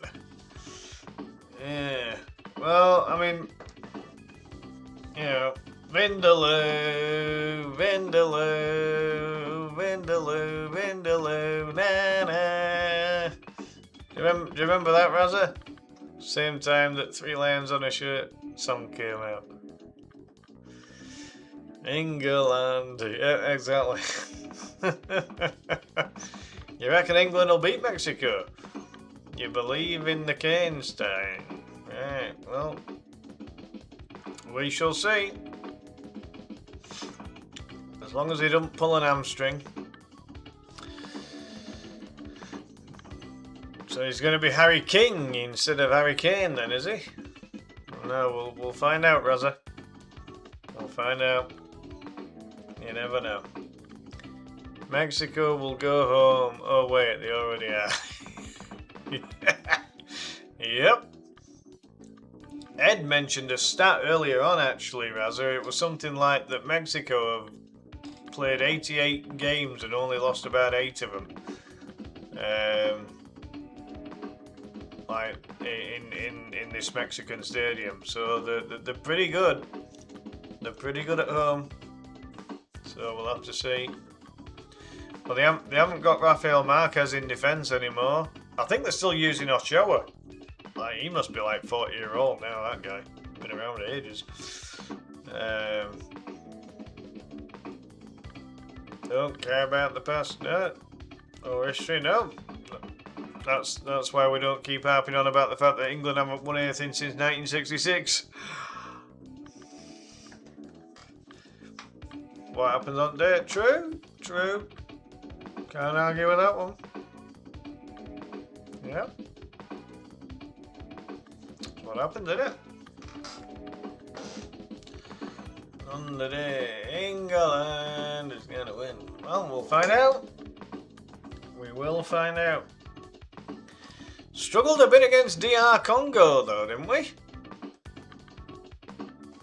Yeah. Well, I mean, you know, Vindaloo, Vindaloo, Vindaloo, Vindaloo, na na. Do you remember that, Razza? Same time that 3 Lions on a Shirt song came out. England. Yeah, exactly. You reckon England will beat Mexico? You believe in the Canestein? Right, well, we shall see. As long as he don't pull an hamstring. So he's going to be Harry King instead of Harry Kane then, is he? No, we'll find out, Razza. We'll find out. You never know. Mexico will go home. Oh wait, they already are. Yep. Ed mentioned a stat earlier on, actually, Razza. It was something like that Mexico have played 88 games and only lost about 8 of them. Like in this Mexican stadium. So they're pretty good. They're pretty good at home. So we'll have to see. Well, they haven't got Rafael Marquez in defence anymore. I think they're still using Ochoa. Like, he must be like 40-year-old now, that guy. Been around ages. Don't care about the past, no. Or history, no. That's why we don't keep harping on about the fact that England haven't won anything since 1966. What happens on day? True. Can't argue with that one. Yep. That's what happened, didn't it? On the day, England is going to win. Well, we'll find out. We will find out. Struggled a bit against DR Congo, though, didn't we?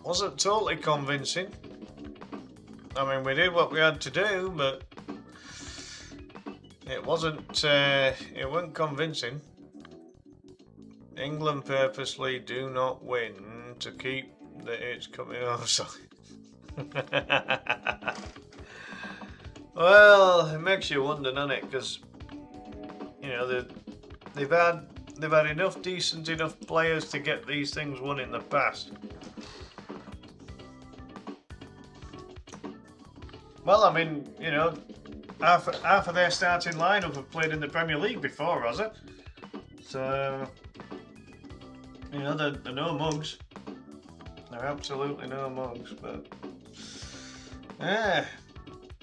Wasn't totally convincing. I mean, we did what we had to do, but it wasn't convincing. England purposely do not win to keep the it's coming off. Well, it makes you wonder, doesn't it? Because you know they've had enough decent enough players to get these things won in the past. Well, I mean, you know, half of their starting lineup have played in the Premier League before, has it? So, you know, they're no mugs. They're absolutely no mugs, but yeah.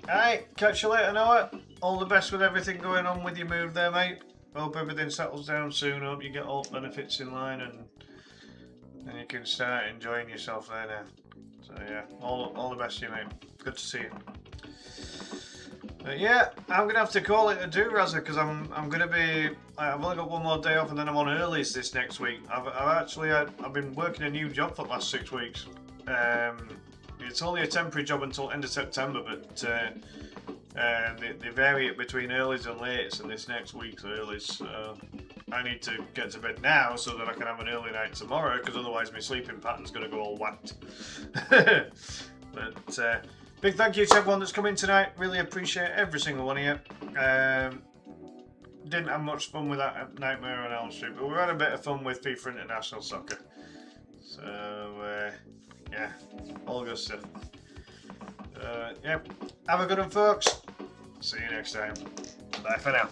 Alright, catch you later, Noah. All the best with everything going on with your move there, mate. Hope everything settles down soon. Hope you get all benefits in line and you can start enjoying yourself there now. So yeah, all the best to you, mate. Good to see you. But yeah, I'm gonna have to call it a do, Razza, because I'm gonna be. I've only got one more day off, and then I'm on earlies this next week. I've been working a new job for the last 6 weeks. It's only a temporary job until end of September, but they vary it between earlies and lates, and this next week's earlies. So I need to get to bed now so that I can have an early night tomorrow, because otherwise my sleeping pattern's gonna go all whacked. But big thank you to everyone that's come in tonight. Really appreciate every single one of you. Didn't have much fun with that Nightmare on Elm Street, but we had a bit of fun with FIFA International Soccer. So, yeah, all good stuff. Yeah, have a good one, folks. See you next time. Bye for now.